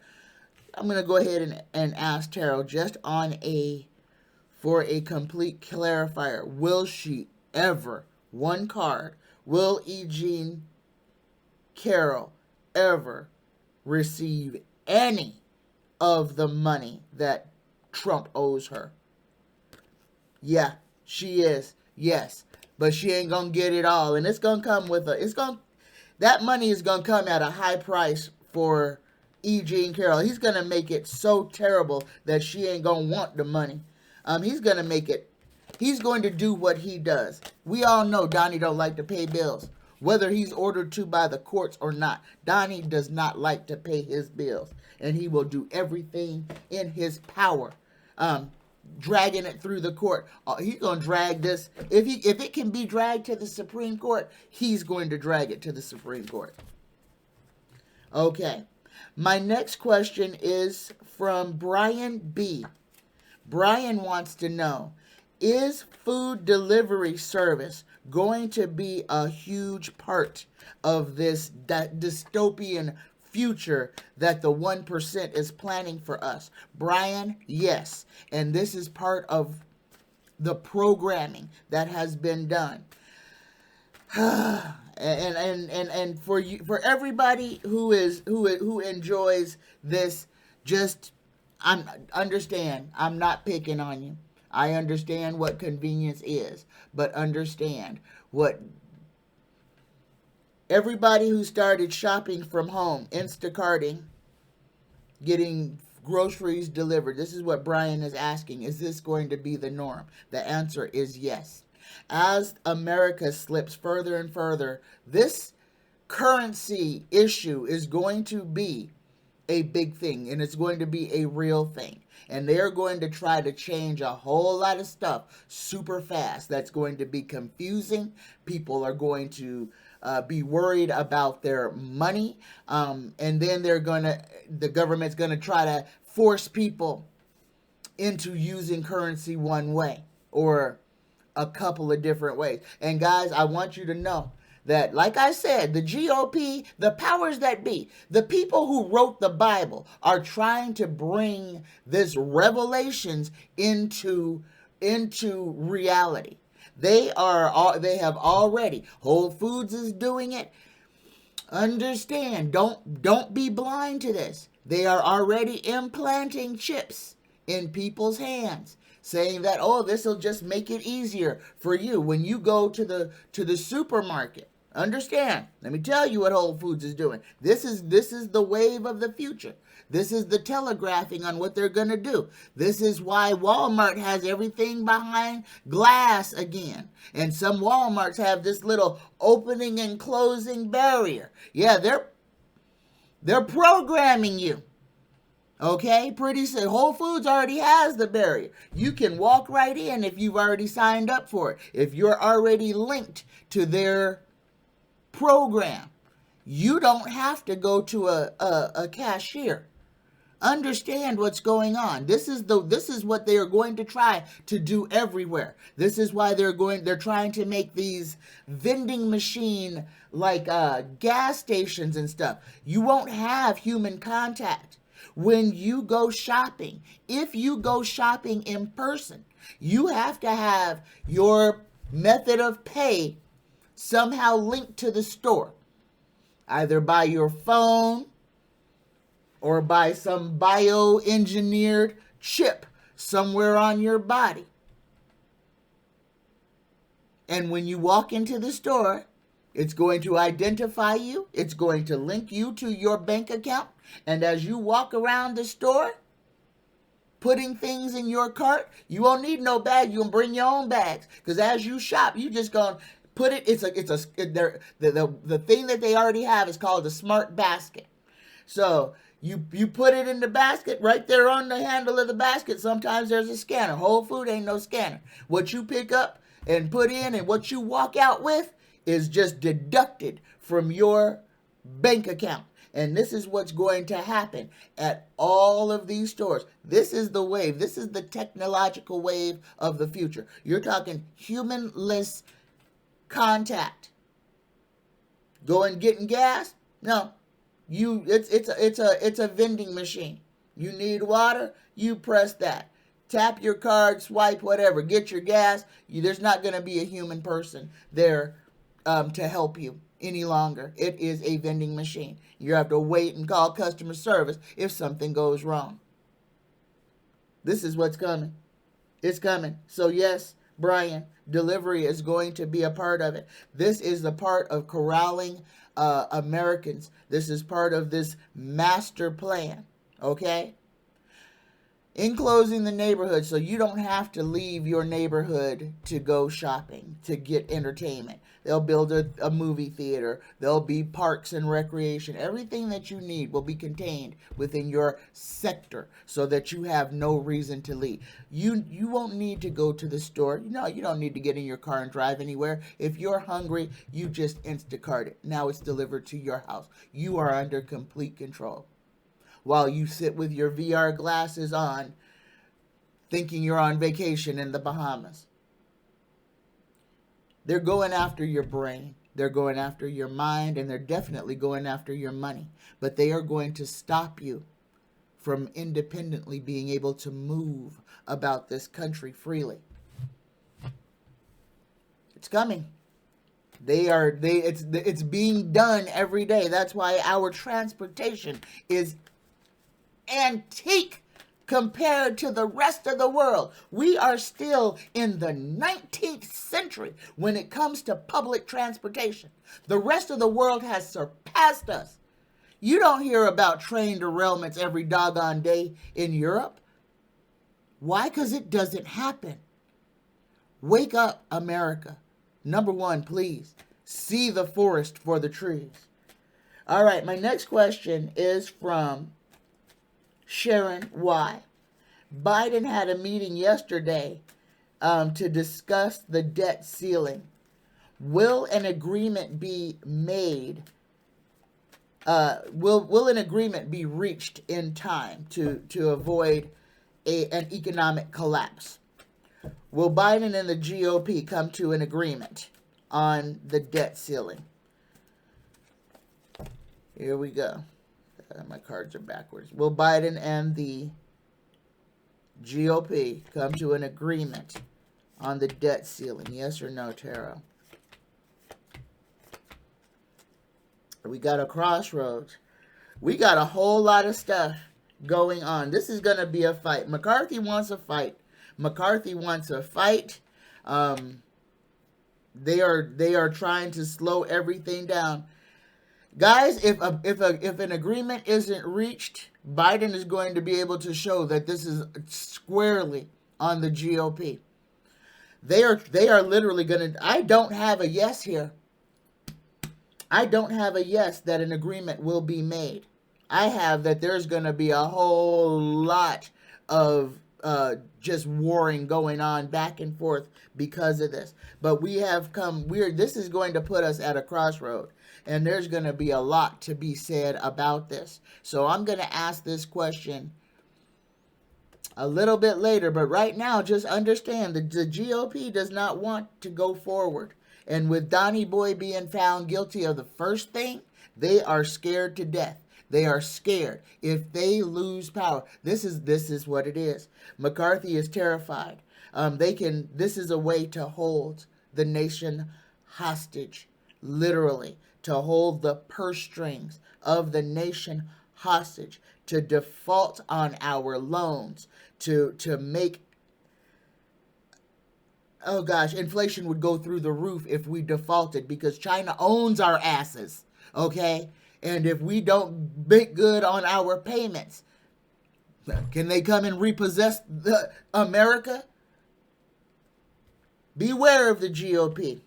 I'm gonna go ahead and ask Tarot just for a complete clarifier. Will she ever, one card, will E. Jean Carroll ever receive any of the money that Trump owes her? Yeah, she is. Yes. But she ain't gonna get it all. And it's gonna come that money is gonna come at a high price for E. Jean Carroll. He's gonna make it so terrible that she ain't gonna want the money. He's going to do what he does. We all know Donnie don't like to pay bills, whether he's ordered to by the courts or not. Donnie does not like to pay his bills, and he will do everything in his power, dragging it through the court. He's going to drag this. If it can be dragged to the Supreme Court, he's going to drag it to the Supreme Court. Okay. My next question is from Brian B. Brian wants to know, is food delivery service going to be a huge part of this dystopian future that the 1% is planning for us? Brian, yes. And this is part of the programming that has been done. And for you, for everybody who enjoys this, just understand, I'm not picking on you. I understand what convenience is, but understand what everybody who started shopping from home, Instacarting, getting groceries delivered. This is what Brian is asking. Is this going to be the norm? The answer is yes. As America slips further and further, this currency issue is going to be a big thing, and it's going to be a real thing. And they're going to try to change a whole lot of stuff super fast. That's going to be confusing. People are going to be worried about their money. And then the government's going to try to force people into using currency one way or a couple of different ways. And guys, I want you to know that, like I said, the GOP, the powers that be, the people who wrote the Bible are trying to bring this revelations into reality. They have already. Whole Foods is doing it. Understand, don't be blind to this. They are already implanting chips in people's hands, saying that, oh, this will just make it easier for you when you go to the supermarket. Understand, let me tell you what Whole Foods is doing. This is the wave of the future. This is the telegraphing on what they're going to do. This is why Walmart has everything behind glass again. And some Walmarts have this little opening and closing barrier. Yeah, they're programming you. Okay, pretty soon. Whole Foods already has the barrier. You can walk right in if you've already signed up for it. If you're already linked to their program, you don't have to go to a cashier. Understand what's going on. This is what they are going to try to do everywhere. This is why they're trying to make these vending machine like gas stations and stuff. You won't have human contact when you go shopping. If you go shopping in person, you have to have your method of pay somehow linked to the store, either by your phone or by some bioengineered chip somewhere on your body. And when you walk into the store, it's going to identify you. It's going to link you to your bank account. And as you walk around the store, putting things in your cart, you won't need no bag. You can bring your own bags. Because as you shop, you just going to put it. The thing that they already have is called a smart basket. So you put it in the basket right there on the handle of the basket. Sometimes there's a scanner. Whole Food ain't no scanner. What you pick up and put in and what you walk out with is just deducted from your bank account. And this is what's going to happen at all of these stores. This is the wave. This is the technological wave of the future. You're talking humanless contact. Going getting gas? No. It's a vending machine. You need water? You press that. Tap your card, swipe, whatever. Get your gas. There's not going to be a human person there to help you any longer. It is a vending machine. You have to wait and call customer service if something goes wrong. This is what's coming. It's coming. So yes, Brian, delivery is going to be a part of it. This is the part of corralling Americans. This is part of this master plan. Okay? Enclosing the neighborhood so you don't have to leave your neighborhood to go shopping, to get entertainment. They'll build a movie theater. There'll be parks and recreation. Everything that you need will be contained within your sector so that you have no reason to leave. You won't need to go to the store. No, you don't need to get in your car and drive anywhere. If you're hungry, you just Instacart it. Now it's delivered to your house. You are under complete control. While you sit with your VR glasses on, thinking you're on vacation in the Bahamas. They're going after your brain. They're going after your mind, and they're definitely going after your money. But they are going to stop you from independently being able to move about this country freely. It's coming. It's being done every day. That's why our transportation is antique compared to the rest of the world. We are still in the 19th century when it comes to public transportation. The rest of the world has surpassed us. You don't hear about train derailments every doggone day in Europe. Why? Because it doesn't happen. Wake up, America. Number one, please, see the forest for the trees. All right, my next question is from Sharon Y. Biden had a meeting yesterday to discuss the debt ceiling. Will an agreement be made? Will an agreement be reached in time to avoid an economic collapse? Will Biden and the GOP come to an agreement on the debt ceiling? Here we go. My cards are backwards. Will Biden and the GOP come to an agreement on the debt ceiling? Yes or no, Tarot? We got a crossroads. We got a whole lot of stuff going on. This is going to be a fight. McCarthy wants a fight. McCarthy wants a fight. They are trying to slow everything down. Guys, if an agreement isn't reached, Biden is going to be able to show that this is squarely on the GOP. They are literally going to. I don't have a yes here. I don't have a yes that an agreement will be made. I have that there's going to be a whole lot of just warring going on back and forth because of this. But we have come. This is going to put us at a crossroad. And there's going to be a lot to be said about this. So I'm going to ask this question a little bit later. But right now, just understand that the GOP does not want to go forward. And with Donnie Boy being found guilty of the first thing, they are scared to death. They are scared. If they lose power, this is what it is. McCarthy is terrified. This is a way to hold the nation hostage, literally. To hold the purse strings of the nation hostage, to default on our loans, to make, oh gosh, inflation would go through the roof if we defaulted because China owns our asses, okay? And if we don't make good on our payments, can they come and repossess America? Beware of the GOP.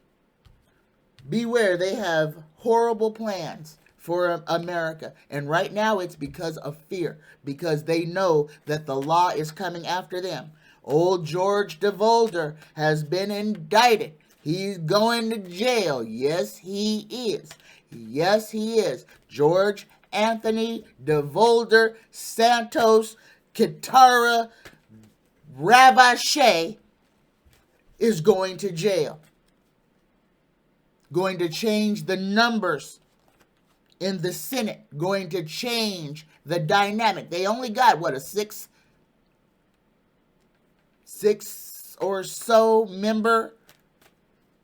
Beware, they have horrible plans for America. And right now it's because of fear. Because they know that the law is coming after them. Old George DeVolder has been indicted. He's going to jail. Yes, he is. Yes, he is. George Anthony DeVolder Santos Kitara Ravashe is going to jail. Going to change the numbers in the Senate. Going to change the dynamic. They only got, what, a six or so member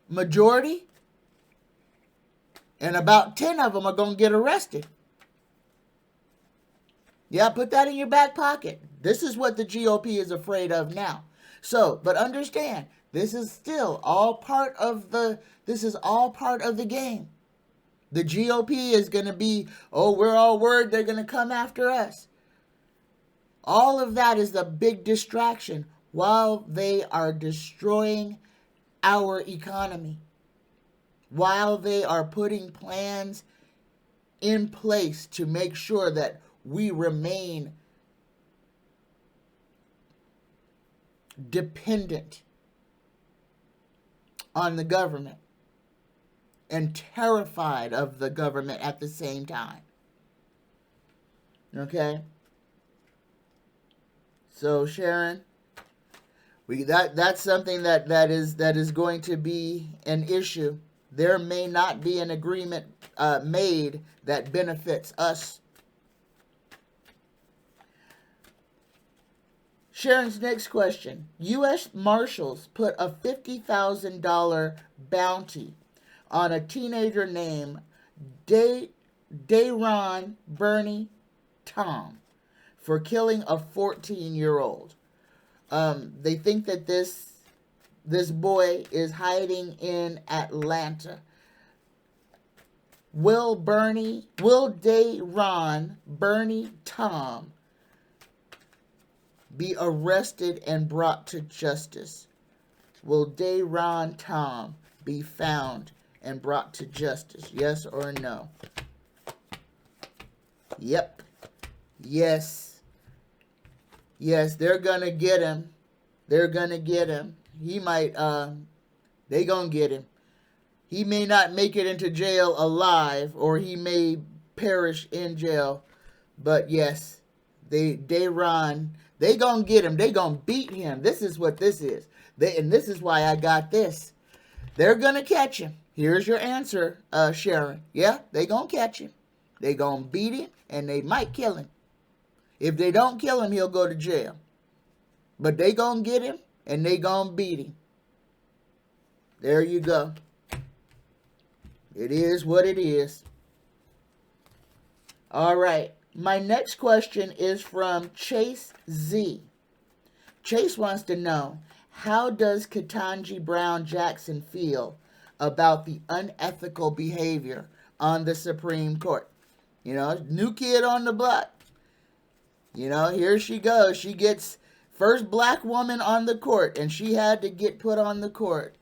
majority? And about 10 of them are going to get arrested. Yeah, put that in your back pocket. This is what the GOP is afraid of now. So, but understand, this is still all part of the game. The GOP is going to be, oh, we're all worried they're going to come after us. All of that is the big distraction while they are destroying our economy. While they are putting plans in place to make sure that we remain dependent on the government and terrified of the government at the same time. Okay? So Sharon, that's something that is going to be an issue. There may not be an agreement made that benefits us. Sharon's next question. U.S. Marshals put a $50,000 bounty on a teenager named Dayron Bernie Tom for killing a 14-year-old. They think that this boy is hiding in Atlanta. Will Dayron Bernie Tom be arrested and brought to justice? Will Dayron Tom be found and brought to justice? Yes or no? Yep. Yes. Yes, they're gonna get him. They're gonna get him. He might, they gonna get him. He may not make it into jail alive, or he may perish in jail. But yes, they gonna get him. They gonna beat him. This is what this is. And this is why I got this. They're gonna catch him. Here's your answer, Sharon. Yeah, they gonna catch him. They gonna beat him, and they might kill him. If they don't kill him, he'll go to jail. But they gonna get him, and they gonna beat him. There you go. It is what it is. All right. My next question is from Chase Z. Chase wants to know, how does Ketanji Brown Jackson feel about the unethical behavior on the Supreme Court? You know, new kid on the block. You know, here she goes. She gets first black woman on the court, and she had to get put on the court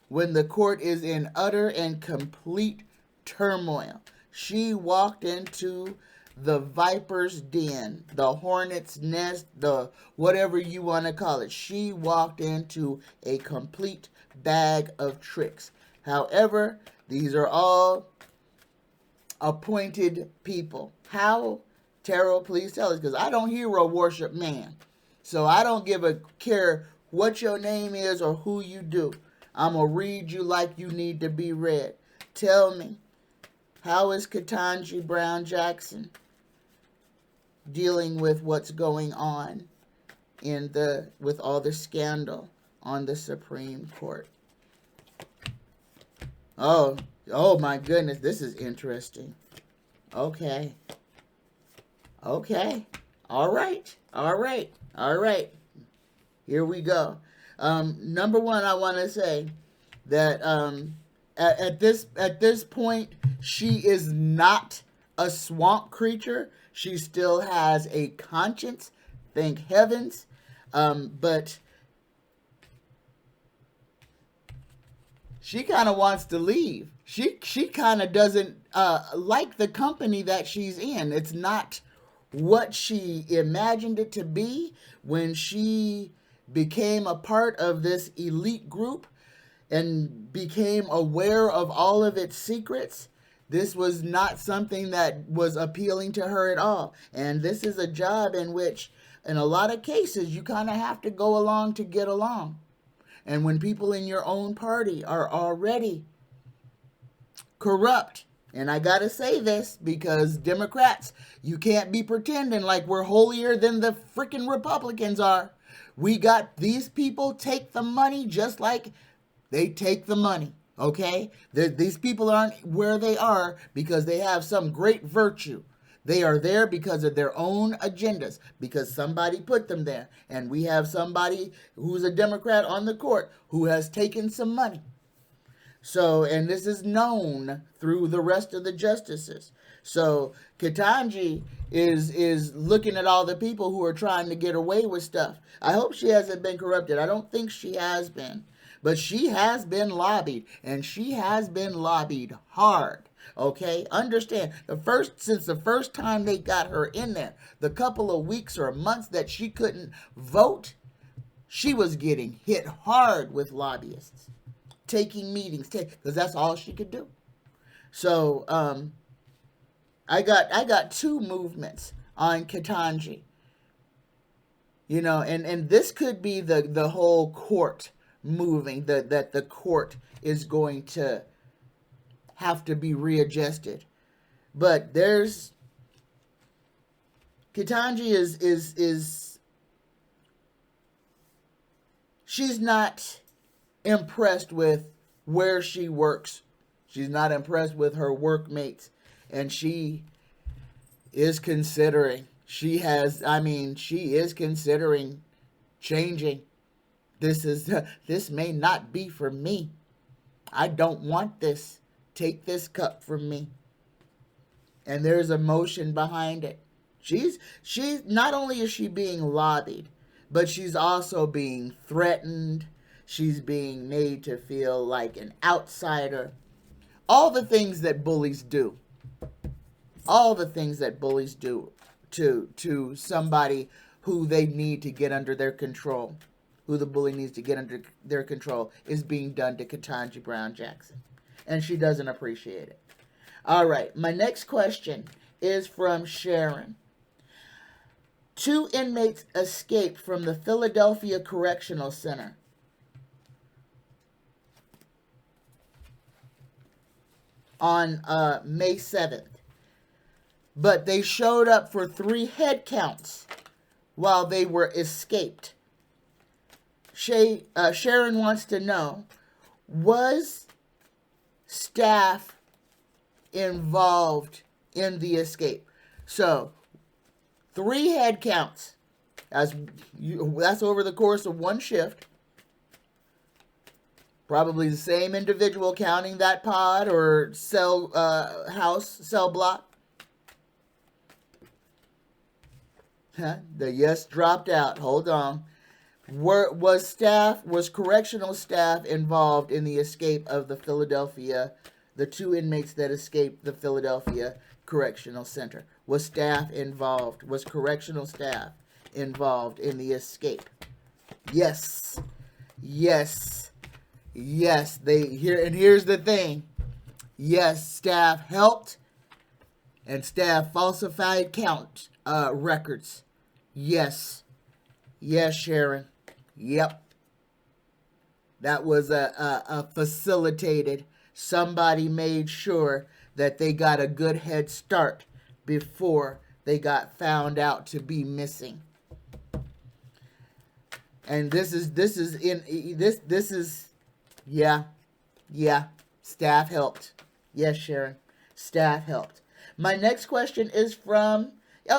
when the court is in utter and complete turmoil. She walked into the viper's den, the hornet's nest, the whatever you want to call it. She walked into a complete bag of tricks. However, these are all appointed people. How? Carroll, please tell us, because I don't hero worship man. So I don't give a care what your name is or who you do. I'm going to read you like you need to be read. Tell me, how is Ketanji Brown Jackson dealing with what's going on with all the scandal on the Supreme Court? Oh my goodness, this is interesting. Okay. All right. Here we go. Number one, I want to say that at this point, she is not a swamp creature. She still has a conscience, thank heavens. But she kind of wants to leave. She kind of doesn't like the company that she's in. It's not what she imagined it to be when she became a part of this elite group and became aware of all of its secrets. This was not something that was appealing to her at all. And this is a job in which, in a lot of cases, you kind of have to go along to get along. And when people in your own party are already corrupt, and I gotta say this because Democrats, you can't be pretending like we're holier than the freaking Republicans are. We got these people take the money just like they take the money, okay? These people aren't where they are because they have some great virtue. They are there because of their own agendas, because somebody put them there. And we have somebody who's a Democrat on the court who has taken some money. So, and this is known through the rest of the justices. So, Ketanji is looking at all the people who are trying to get away with stuff. I hope she hasn't been corrupted. I don't think she has been. But she has been lobbied, and she has been lobbied hard. Okay? Understand, since the first time they got her in there, the couple of weeks or months that she couldn't vote, she was getting hit hard with lobbyists. Taking meetings, because that's all she could do. So I got two movements on Ketanji. You know, and this could be the whole court moving, that the court is going to have to be readjusted. But Ketanji is she's not impressed with where she works. She's not impressed with her workmates. And she is considering, she is considering changing. This may not be for me. I don't want this. Take this cup from me. And there's emotion behind it. She's not only is she being lobbied, but she's also being threatened. She's being made to feel like an outsider. All the things that bullies do. All the things that bullies do to somebody who they need to get under their control, who the bully needs to get under their control, is being done to Ketanji Brown Jackson. And she doesn't appreciate it. All right, my next question is from Sharon. 2 inmates escaped from the Philadelphia Correctional Center. On May 7th. But they showed up for 3 head counts while they were escaped. Sharon wants to know, was staff involved in the escape? So, 3 head counts. That's over the course of 1 shift. Probably the same individual counting that pod or cell block. The yes dropped out. Hold on. Was correctional staff involved in the escape of the 2 inmates that escaped the Philadelphia Correctional Center? Was staff involved? Was correctional staff involved in the escape? Yes. Yes. Yes. Here's the thing. Yes, staff helped, and staff falsified count records. Yes. Yes, Sharon. Yep. That was a facilitated. Somebody made sure that they got a good head start before they got found out to be missing. And staff helped. Yes, Sharon. Staff helped. My next question is from,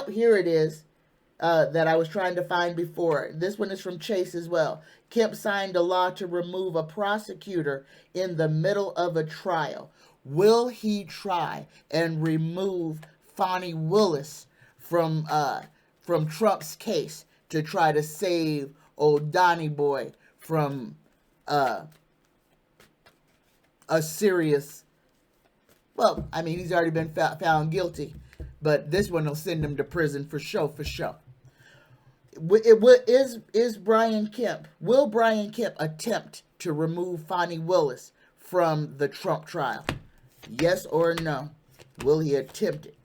here it is, that I was trying to find before. This one is from Chase as well. Kemp signed a law to remove a prosecutor in the middle of a trial. Will he try and remove Fani Willis from Trump's case to try to save old Donnie Boy from a serious, he's already been found guilty, but this one will send him to prison for sure. Will Brian Kemp attempt to remove Fani Willis from the Trump trial? Yes or no? Will he attempt it?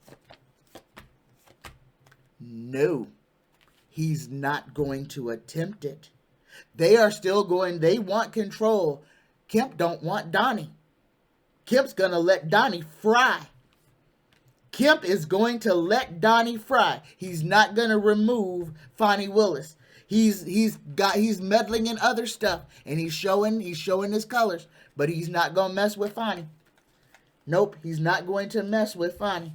No, he's not going to attempt it. They want control. Kemp don't want Donnie. Kemp's going to let Donnie fry. Kemp is going to let Donnie fry. He's not going to remove Fani Willis. He's meddling in other stuff, and he's showing his colors, but he's not going to mess with Fani. Nope, he's not going to mess with Fani.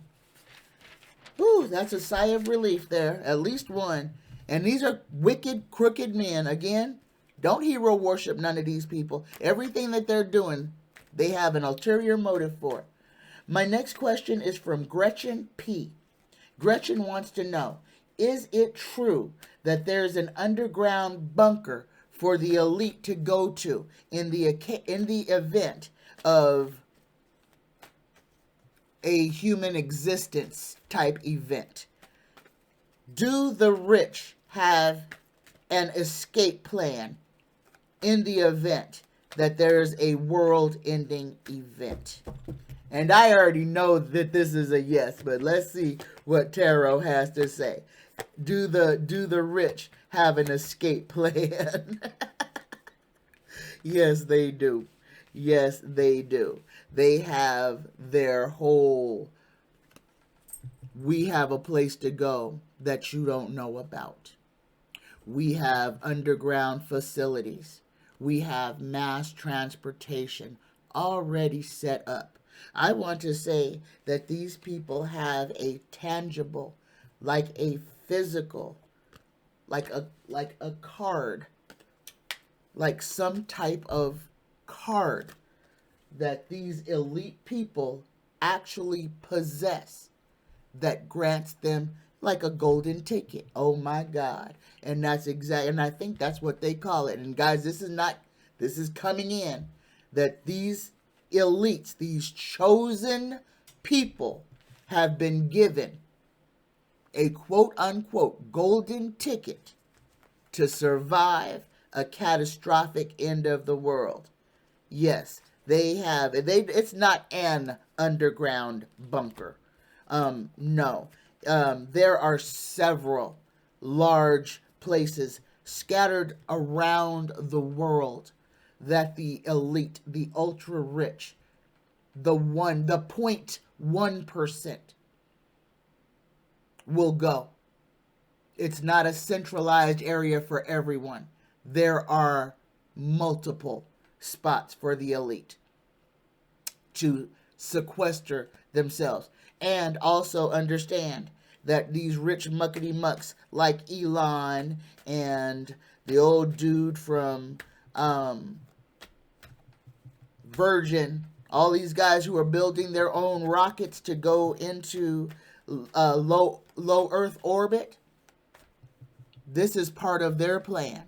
Whew, that's a sigh of relief there. At least one. And these are wicked, crooked men. Again, don't hero worship none of these people. Everything that they're doing, they have an ulterior motive for it. My next question is from Gretchen P. Gretchen wants to know, is it true that there's an underground bunker for the elite to go to in the event of a human existence type event? Do the rich have an escape plan in the event that there's a world-ending event? And I already know that this is a yes, but let's see what Tarot has to say. Do the rich have an escape plan? Yes, they do. Yes, they do. They have their whole, we have a place to go that you don't know about. We have underground facilities we have mass transportation already set up. I want to say that these people have a tangible, like a physical, like a card, like some type of card that these elite people actually possess that grants them like a golden ticket. Oh my God. And that's and I think that's what they call it. And guys, this is coming in, that these elites, these chosen people, have been given a quote unquote golden ticket to survive a catastrophic end of the world. Yes, they have. It's not an underground bunker. No. There are several large places scattered around the world that the elite, the ultra rich, the 0.1% will go. It's not a centralized area for everyone. There are multiple spots for the elite to sequester themselves. And also understand that these rich muckety mucks like Elon and the old dude from Virgin, all these guys who are building their own rockets to go into low Earth orbit, this is part of their plan.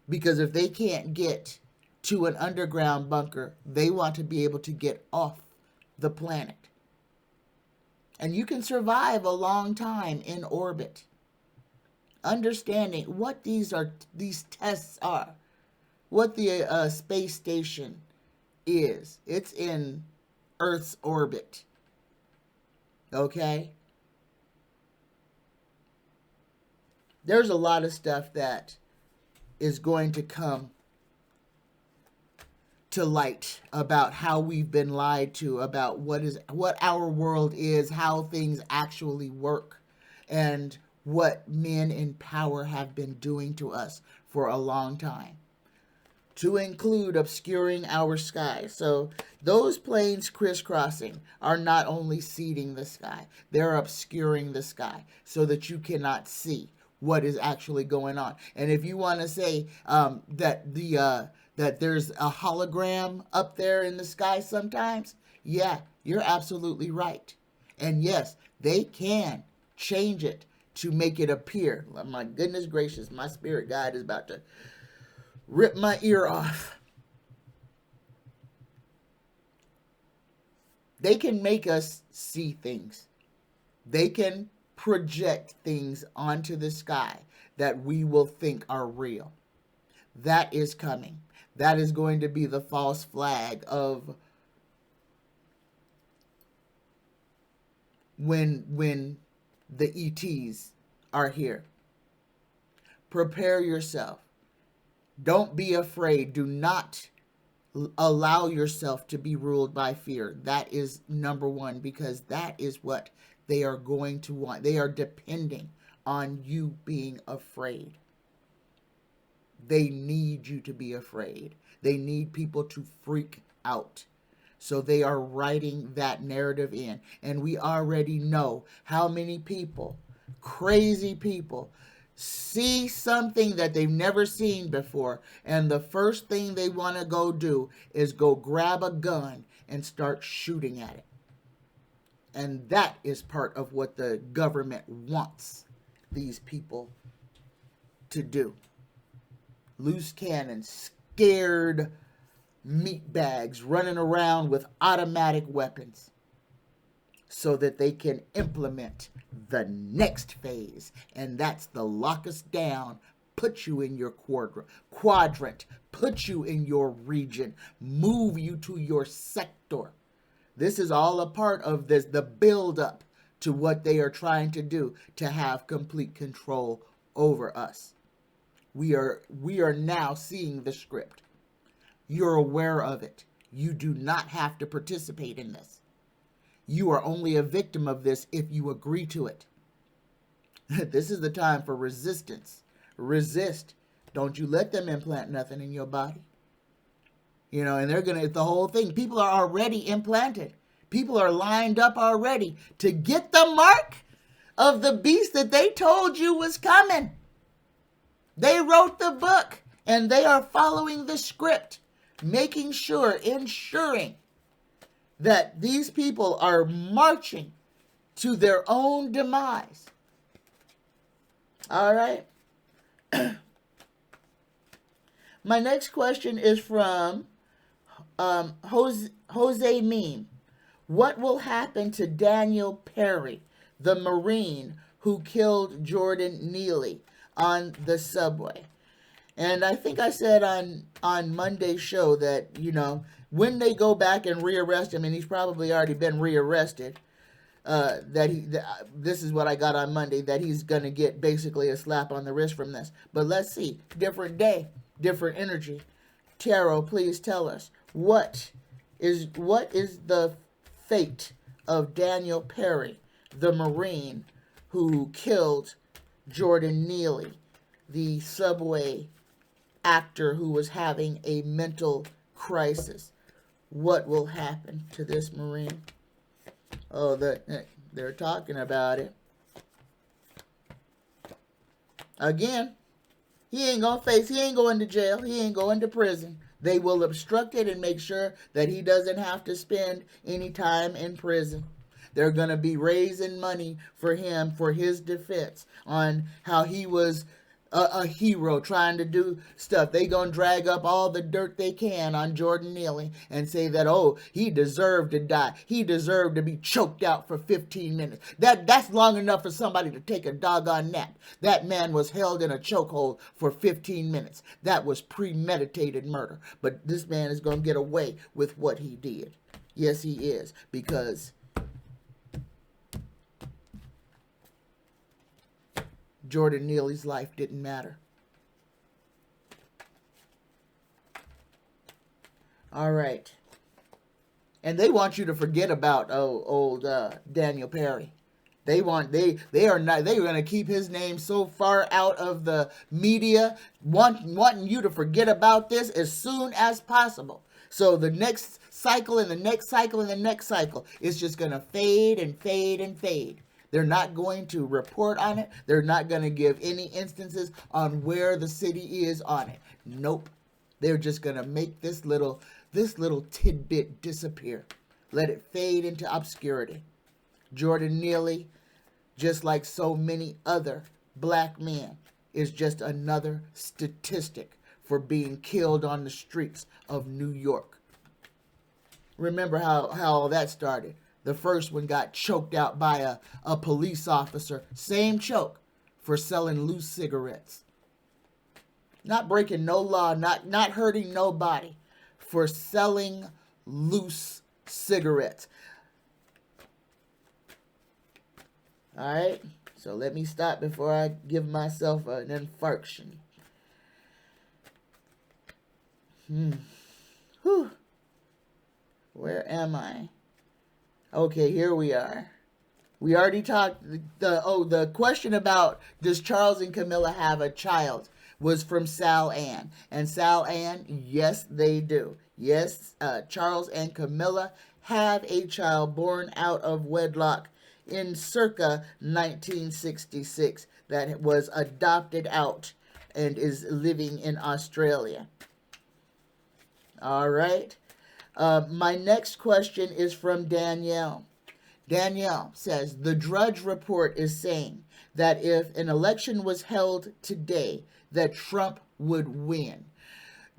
Because if they can't get to an underground bunker, they want to be able to get off the planet. And you can survive a long time in orbit. Understanding what these tests are, what the space station is. It's in Earth's orbit. Okay? There's a lot of stuff that is going to come to light about how we've been lied to, about what our world is, how things actually work, and what men in power have been doing to us for a long time, to include obscuring our sky. So those planes crisscrossing are not only seeding the sky, they're obscuring the sky so that you cannot see what is actually going on. And if you want to say that there's a hologram up there in the sky sometimes, yeah, you're absolutely right. And yes, they can change it to make it appear. My goodness gracious, my spirit guide is about to rip my ear off. They can make us see things. They can project things onto the sky that we will think are real. That is coming. That is going to be the false flag of when the ETs are here. Prepare yourself. Don't be afraid. Do not allow yourself to be ruled by fear. That is number one, because that is what they are going to want. They are depending on you being afraid. They need you to be afraid. They need people to freak out. So they are writing that narrative in. And we already know how many people, crazy people, see something that they've never seen before, and the first thing they want to go do is go grab a gun and start shooting at it. And that is part of what the government wants these people to do. Loose cannons, scared meatbags running around with automatic weapons so that they can implement the next phase. And that's the lock us down, put you in your quadrant, put you in your region, move you to your sector. This is all a part of this, the build-up to what they are trying to do to have complete control over us. We are now seeing the script. You're aware of it. You do not have to participate in this. You are only a victim of this if you agree to it. This is the time for resistance. Resist Don't you let them implant nothing in your body. You know, and they're going to, the whole thing, people are already implanted. People are lined up already to get the mark of the beast that they told you was coming. They wrote the book and they are following the script, making sure, ensuring that these people are marching to their own demise. All right. My next question is from Jose Meme. What will happen to Daniel Perry, the Marine who killed Jordan Neely on the subway? And I think I said on Monday's show that, you know, when they go back and rearrest him, and he's probably already been rearrested, this is what I got on Monday, that he's going to get basically a slap on the wrist from this. But let's see. Different day, different energy. Tarot, please tell us, what is the fate of Daniel Perry, the Marine who killed Jordan Neely, the subway actor who was having a mental crisis? What will happen to this Marine? Oh, they're talking about it. Again, he ain't going to jail. He ain't going to prison. They will obstruct it and make sure that he doesn't have to spend any time in prison. They're going to be raising money for him for his defense on how he was a hero trying to do stuff. They going to drag up all the dirt they can on Jordan Neely and say that, oh, he deserved to die. He deserved to be choked out for 15 minutes. That's long enough for somebody to take a doggone nap. That man was held in a chokehold for 15 minutes. That was premeditated murder. But this man is going to get away with what he did. Yes, he is, because Jordan Neely's life didn't matter. All right. And they want you to forget about old Daniel Perry. They are going to keep his name so far out of the media, wanting you to forget about this as soon as possible. So the next cycle and the next cycle and the next cycle is just going to fade and fade and fade. They're not going to report on it. They're not going to give any instances on where the city is on it. Nope. They're just going to make this little tidbit disappear. Let it fade into obscurity. Jordan Neely, just like so many other black men, is just another statistic for being killed on the streets of New York. Remember how all that started. The first one got choked out by a police officer. Same choke, for selling loose cigarettes. Not breaking no law, not hurting nobody, for selling loose cigarettes. All right, so let me stop before I give myself an infarction. Whew. Where am I? Okay, here we are. We already talked, the question about does Charles and Camilla have a child was from Sal Ann. And Sal Ann, yes, they do. Yes, Charles and Camilla have a child born out of wedlock in circa 1966 that was adopted out and is living in Australia. All right. My next question is from Danielle. Danielle says, the Drudge Report is saying that if an election was held today, that Trump would win.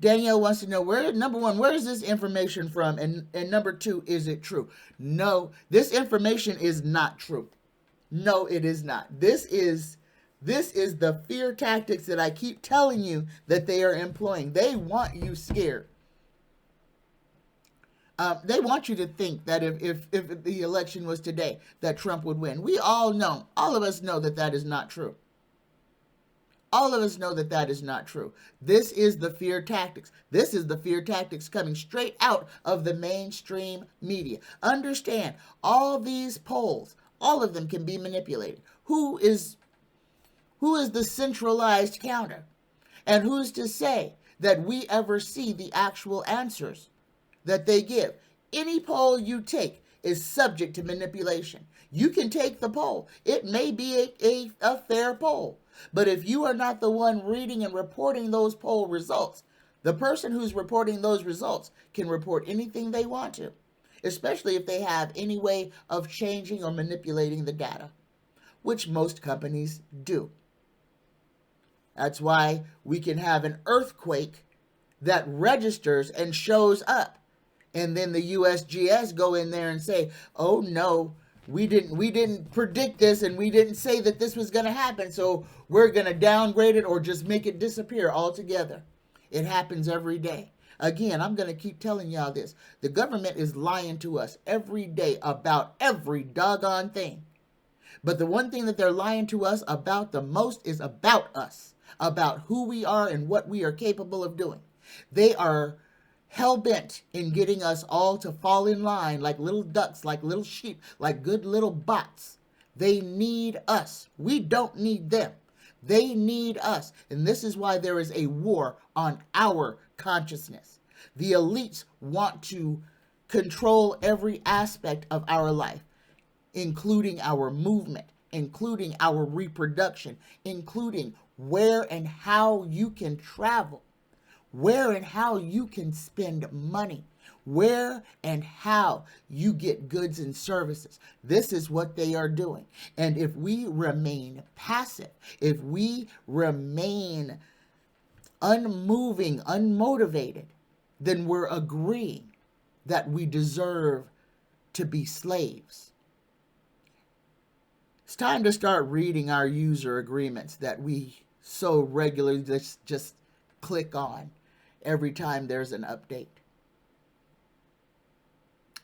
Danielle wants to know, number one, where is this information from? And number two, is it true? No, this information is not true. No, it is not. This is the fear tactics that I keep telling you that they are employing. They want you scared. They want you to think that if the election was today, that Trump would win. We all know, all of us know that is not true. All of us know that is not true. This is the fear tactics. This is the fear tactics coming straight out of the mainstream media. Understand, all these polls, all of them can be manipulated. Who is the centralized counter? And who's to say that we ever see the actual answers that they give? Any poll you take is subject to manipulation. You can take the poll. It may be a fair poll. But if you are not the one reading and reporting those poll results, the person who's reporting those results can report anything they want to, especially if they have any way of changing or manipulating the data, which most companies do. That's why we can have an earthquake that registers and shows up. And then the USGS go in there and say, oh no, we didn't predict this, and we didn't say that this was going to happen, so we're going to downgrade it or just make it disappear altogether. It happens every day. Again, I'm going to keep telling y'all this. The government is lying to us every day about every doggone thing. But the one thing that they're lying to us about the most is about us, about who we are and what we are capable of doing. They are hell-bent in getting us all to fall in line like little ducks, like little sheep, like good little bots. They need us. We don't need them. They need us. And this is why there is a war on our consciousness. The elites want to control every aspect of our life, including our movement, including our reproduction, including where and how you can travel, where and how you can spend money, where and how you get goods and services. This is what they are doing. And if we remain passive, if we remain unmoving, unmotivated, then we're agreeing that we deserve to be slaves. It's time to start reading our user agreements that we so regularly just click on every time there's an update.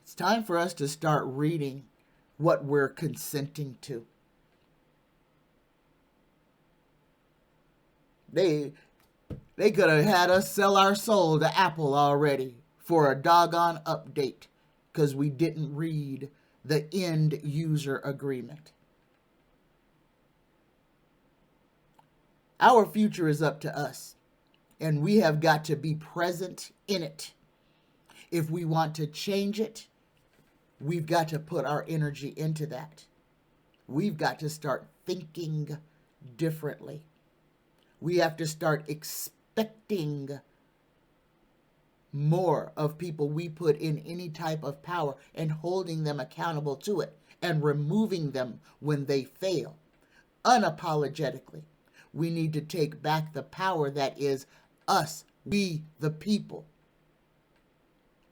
It's time for us to start reading what we're consenting to. They could have had us sell our soul to Apple already for a doggone update because we didn't read the end user agreement. Our future is up to us, and we have got to be present in it. If we want to change it, we've got to put our energy into that. We've got to start thinking differently. We have to start expecting more of people we put in any type of power and holding them accountable to it and removing them when they fail, unapologetically. We need to take back the power that is us, we the people.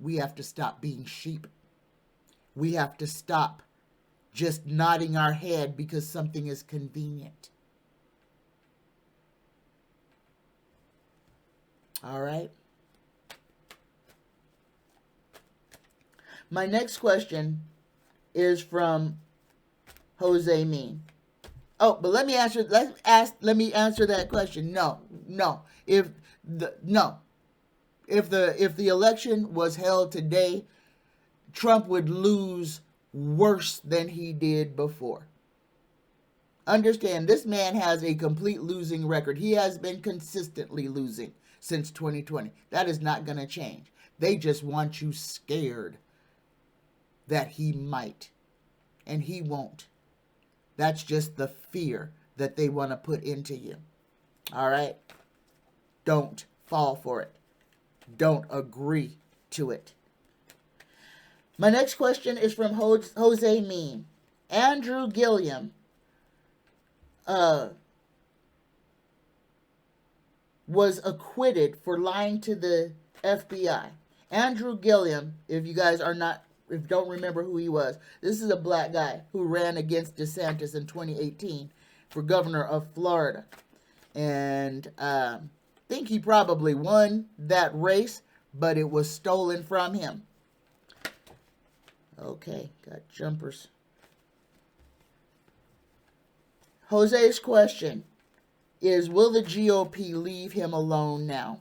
We have to stop being sheep. We have to stop just nodding our head because something is convenient. All right. My next question is from Jose Mean. Oh, but let me answer that question. No. If the election was held today, Trump would lose worse than he did before. Understand, this man has a complete losing record. He has been consistently losing since 2020. That is not going to change. They just want you scared that he might, and he won't. That's just the fear that they want to put into you. All right? Don't fall for it. Don't agree to it. My next question is from Jose Mean. Andrew Gillum was acquitted for lying to the FBI. Andrew Gillum, if you guys don't remember who he was, this is a black guy who ran against DeSantis in 2018 for governor of Florida. And I think he probably won that race, but it was stolen from him. Okay, got jumpers. Jose's question is, will the GOP leave him alone now?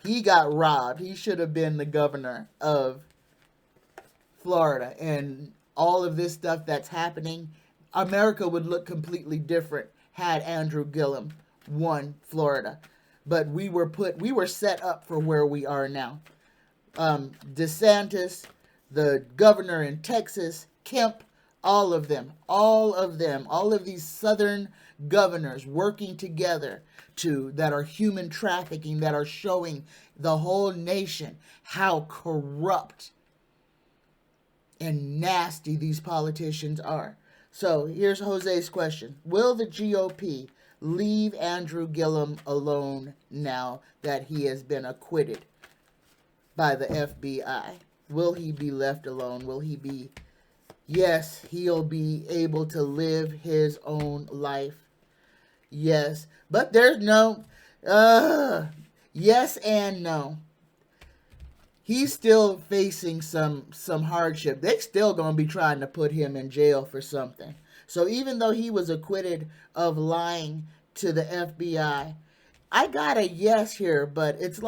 He got robbed. He should have been the governor of Florida, and all of this stuff that's happening, America would look completely different had Andrew Gillum won Florida. but we were set up for where we are now. DeSantis, the governor in Texas, Kemp, all of these southern governors working together that are human trafficking, that are showing the whole nation how corrupt and nasty these politicians are. So here's Jose's question. Will the GOP leave Andrew Gillum alone now that he has been acquitted by the FBI? Will he be left alone? Will he be... Yes, he'll be able to live his own life. Yes, but there's no... yes and no. He's still facing some hardship. They're still going to be trying to put him in jail for something. So even though he was acquitted of lying to the FBI, I got a yes here, but it's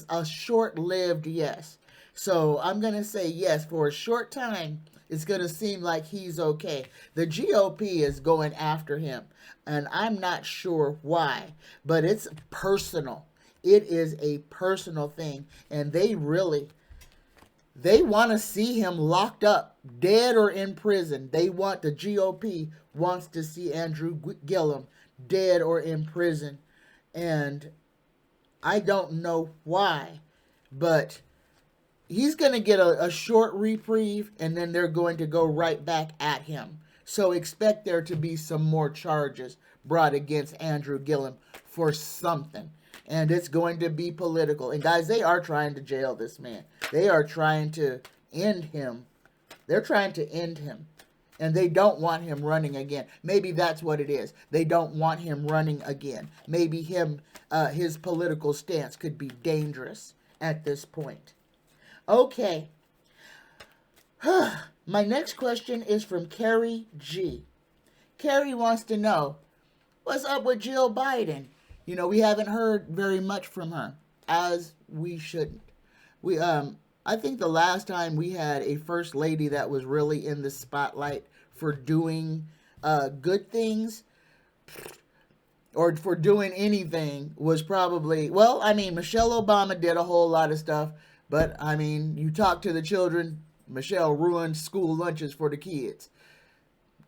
a short-lived yes. So I'm going to say yes. For a short time, it's going to seem like he's okay. The GOP is going after him, and I'm not sure why, but it's personal. It is a personal thing, and they want to see him locked up, dead or in prison. The GOP wants to see Andrew Gillum dead or in prison, and I don't know why, but he's going to get a short reprieve, and then they're going to go right back at him. So expect there to be some more charges brought against Andrew Gillum for something. And it's going to be political. And guys, they are trying to jail this man. They are trying to end him. They're trying to end him. And they don't want him running again. Maybe that's what it is. They don't want him running again. Maybe his political stance could be dangerous at this point. Okay. My next question is from Carrie G. Carrie wants to know, what's up with Jill Biden? You know, we haven't heard very much from her, as we shouldn't. I think the last time we had a first lady that was really in the spotlight for doing good things or for doing anything was probably, Michelle Obama did a whole lot of stuff, but, you talk to the children, Michelle ruined school lunches for the kids.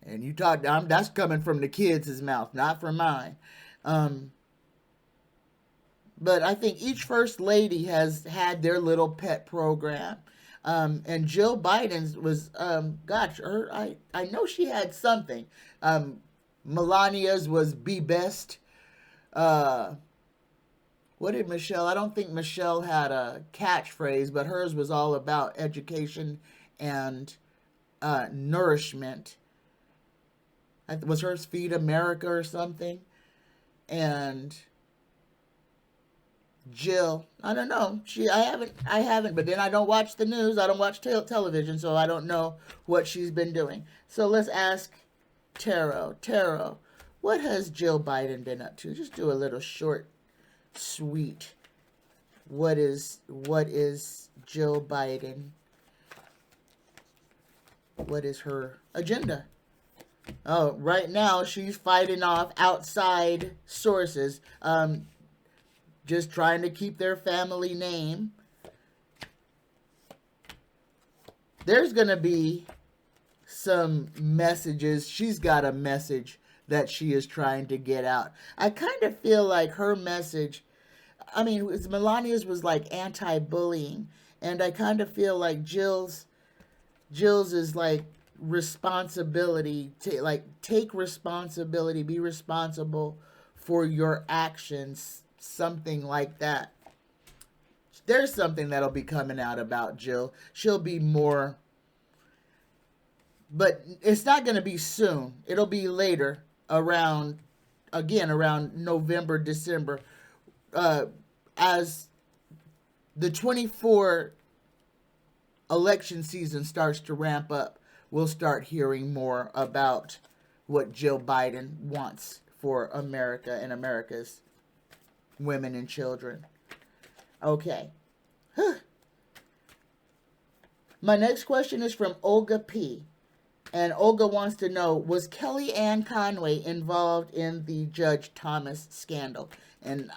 And that's coming from the kids' mouth, not from mine. But I think each first lady has had their little pet program. And Jill Biden's was, I know she had something. Melania's was Be Best. What did Michelle? I don't think Michelle had a catchphrase, but hers was all about education and nourishment. Was hers Feed America or something? And Jill, I don't know. I haven't, but then I don't watch the news. I don't watch television, so I don't know what she's been doing. So let's ask Tarot. Tarot, what has Jill Biden been up to? Just do a little short, sweet. What is Jill Biden? What is her agenda? Oh, right now she's fighting off outside sources. Just trying to keep their family name. There's going to be some messages. She's got a message that she is trying to get out. I kind of feel like her message, Melania's was like anti-bullying. And I kind of feel like Jill's is like responsibility. Take responsibility. Be responsible for your actions. Something like that. There's something that'll be coming out about Jill. She'll be more, but it's not going to be soon. It'll be later, around November, December, as the 24 election season starts to ramp up. We'll start hearing more about what Jill Biden wants for America and America's women and children. Okay. My next question is from Olga P. And Olga wants to know, was Kellyanne Conway involved in the Judge Thomas scandal? And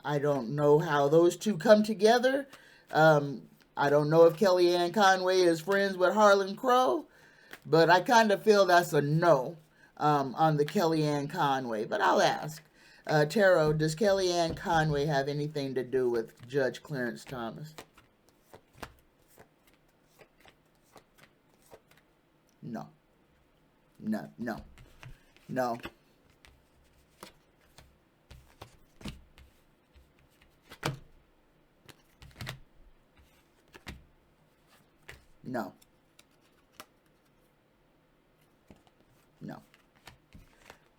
I don't know how those two come together. I don't know if Kellyanne Conway is friends with Harlan Crow, but I kind of feel that's a no on the Kellyanne Conway. But I'll ask. Tarot, does Kellyanne Conway have anything to do with Judge Clarence Thomas? No. No, no, no. No. No.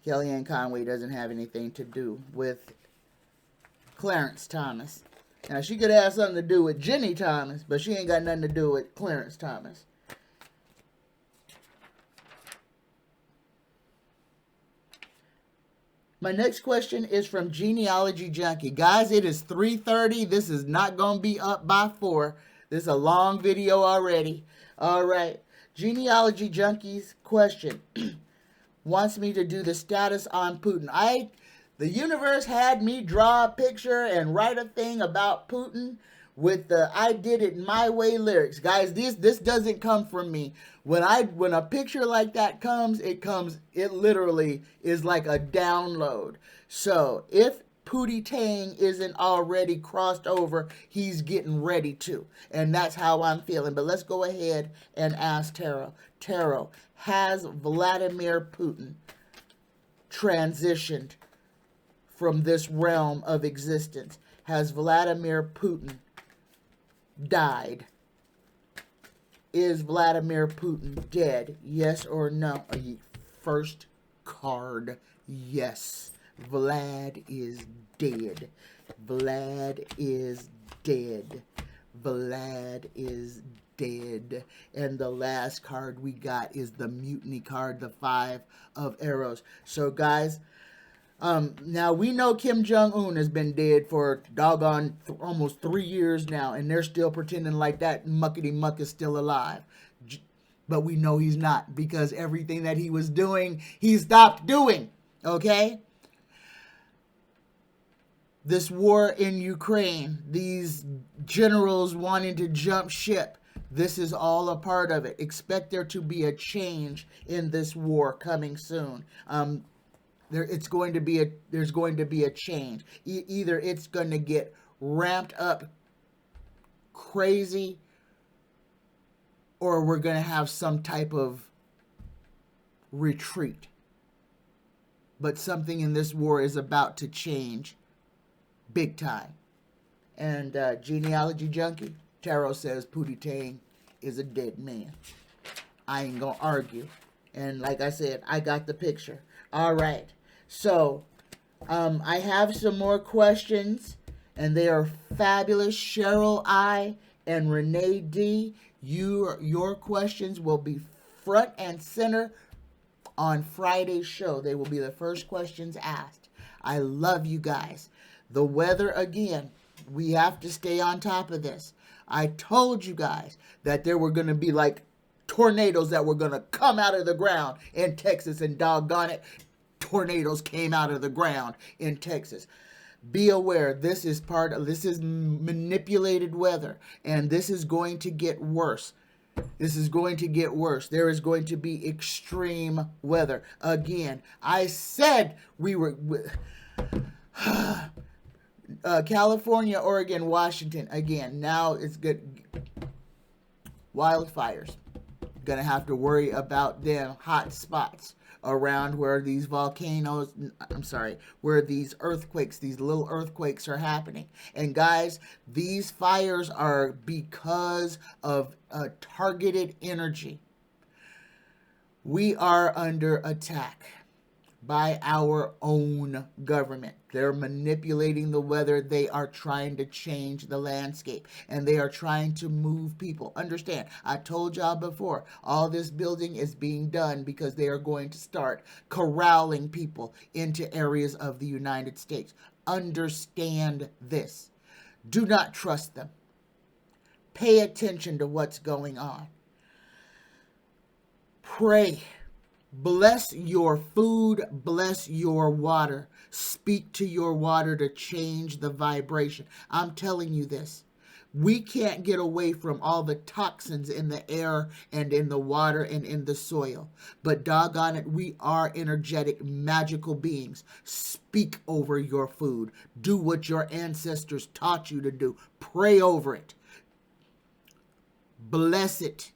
Kellyanne Conway doesn't have anything to do with Clarence Thomas. Now, she could have something to do with Jenny Thomas, but she ain't got nothing to do with Clarence Thomas. My next question is from Genealogy Junkie. Guys, it is 3:30. This is not going to be up by 4. This is a long video already. All right. Genealogy Junkie's question wants me to do the status on Putin. The universe had me draw a picture and write a thing about Putin with the I did it my way lyrics. Guys, this doesn't come from me. When a picture like that comes, it literally is like a download. So if Pootie Tang isn't already crossed over, he's getting ready to. And that's how I'm feeling. But let's go ahead and ask Tarot. Tarot, has Vladimir Putin transitioned from this realm of existence? Has Vladimir Putin died? Is Vladimir Putin dead? Yes or no? First card, yes. Vlad is dead. Vlad is dead. Vlad is dead. And the last card we got is the mutiny card, the 5 of arrows. So guys, now we know Kim Jong-un has been dead for doggone almost 3 years now, and they're still pretending like that muckety muck is still alive. But we know he's not, because everything that he was doing, he stopped doing. Okay? This war in Ukraine, these generals wanting to jump ship, this is all a part of it. Expect there to be a change in this war coming soon. There's going to be a change. Either it's going to get ramped up crazy, or we're going to have some type of retreat. But something in this war is about to change big time. And Genealogy Junkie, Tarot says Pootie Tang is a dead man. I ain't going to argue. And like I said, I got the picture. All right. So, I have some more questions, and they are fabulous. Cheryl I and Renee D, your questions will be front and center on Friday's show. They will be the first questions asked. I love you guys. The weather, again, we have to stay on top of this. I told you guys that there were going to be like tornadoes that were going to come out of the ground in Texas, and doggone it, tornadoes came out of the ground in Texas. Be aware, this is manipulated weather, and this is going to get worse. This is going to get worse. There is going to be extreme weather. Again, I said we were... California, Oregon, Washington. Again, now it's good. Wildfires. Gonna have to worry about them hot spots around where these volcanoes, where these earthquakes, these little earthquakes are happening. And guys, these fires are because of targeted energy. We are under attack by our own government. They're manipulating the weather. They are trying to change the landscape, and they are trying to move people. Understand, I told y'all before, all this building is being done because they are going to start corralling people into areas of the United States. Understand this. Do not trust them. Pay attention to what's going on. Pray Bless your food, bless your water. Speak to your water to change the vibration. I'm telling you this. We can't get away from all the toxins in the air and in the water and in the soil. But doggone it, we are energetic, magical beings. Speak over your food. Do what your ancestors taught you to do. Pray over it. Bless it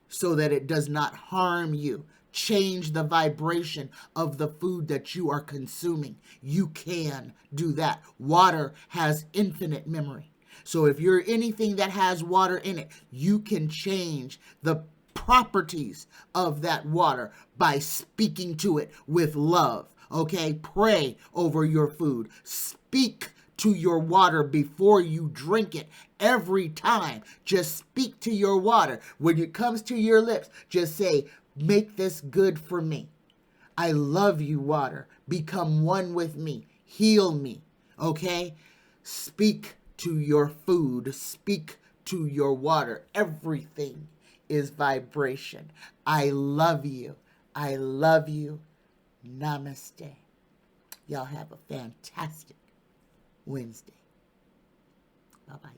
so that it does not harm you. Change the vibration of the food that you are consuming. You can do that. Water has infinite memory. So if you're anything that has water in it, you can change the properties of that water by speaking to it with love. Okay? Pray over your food. Speak to your water before you drink it every time. Just speak to your water. When it comes to your lips, just say, make this good for me. I love you, water. Become one with me. Heal me. Okay? Speak to your food. Speak to your water. Everything is vibration. I love you. I love you. Namaste. Y'all have a fantastic Wednesday. Bye-bye.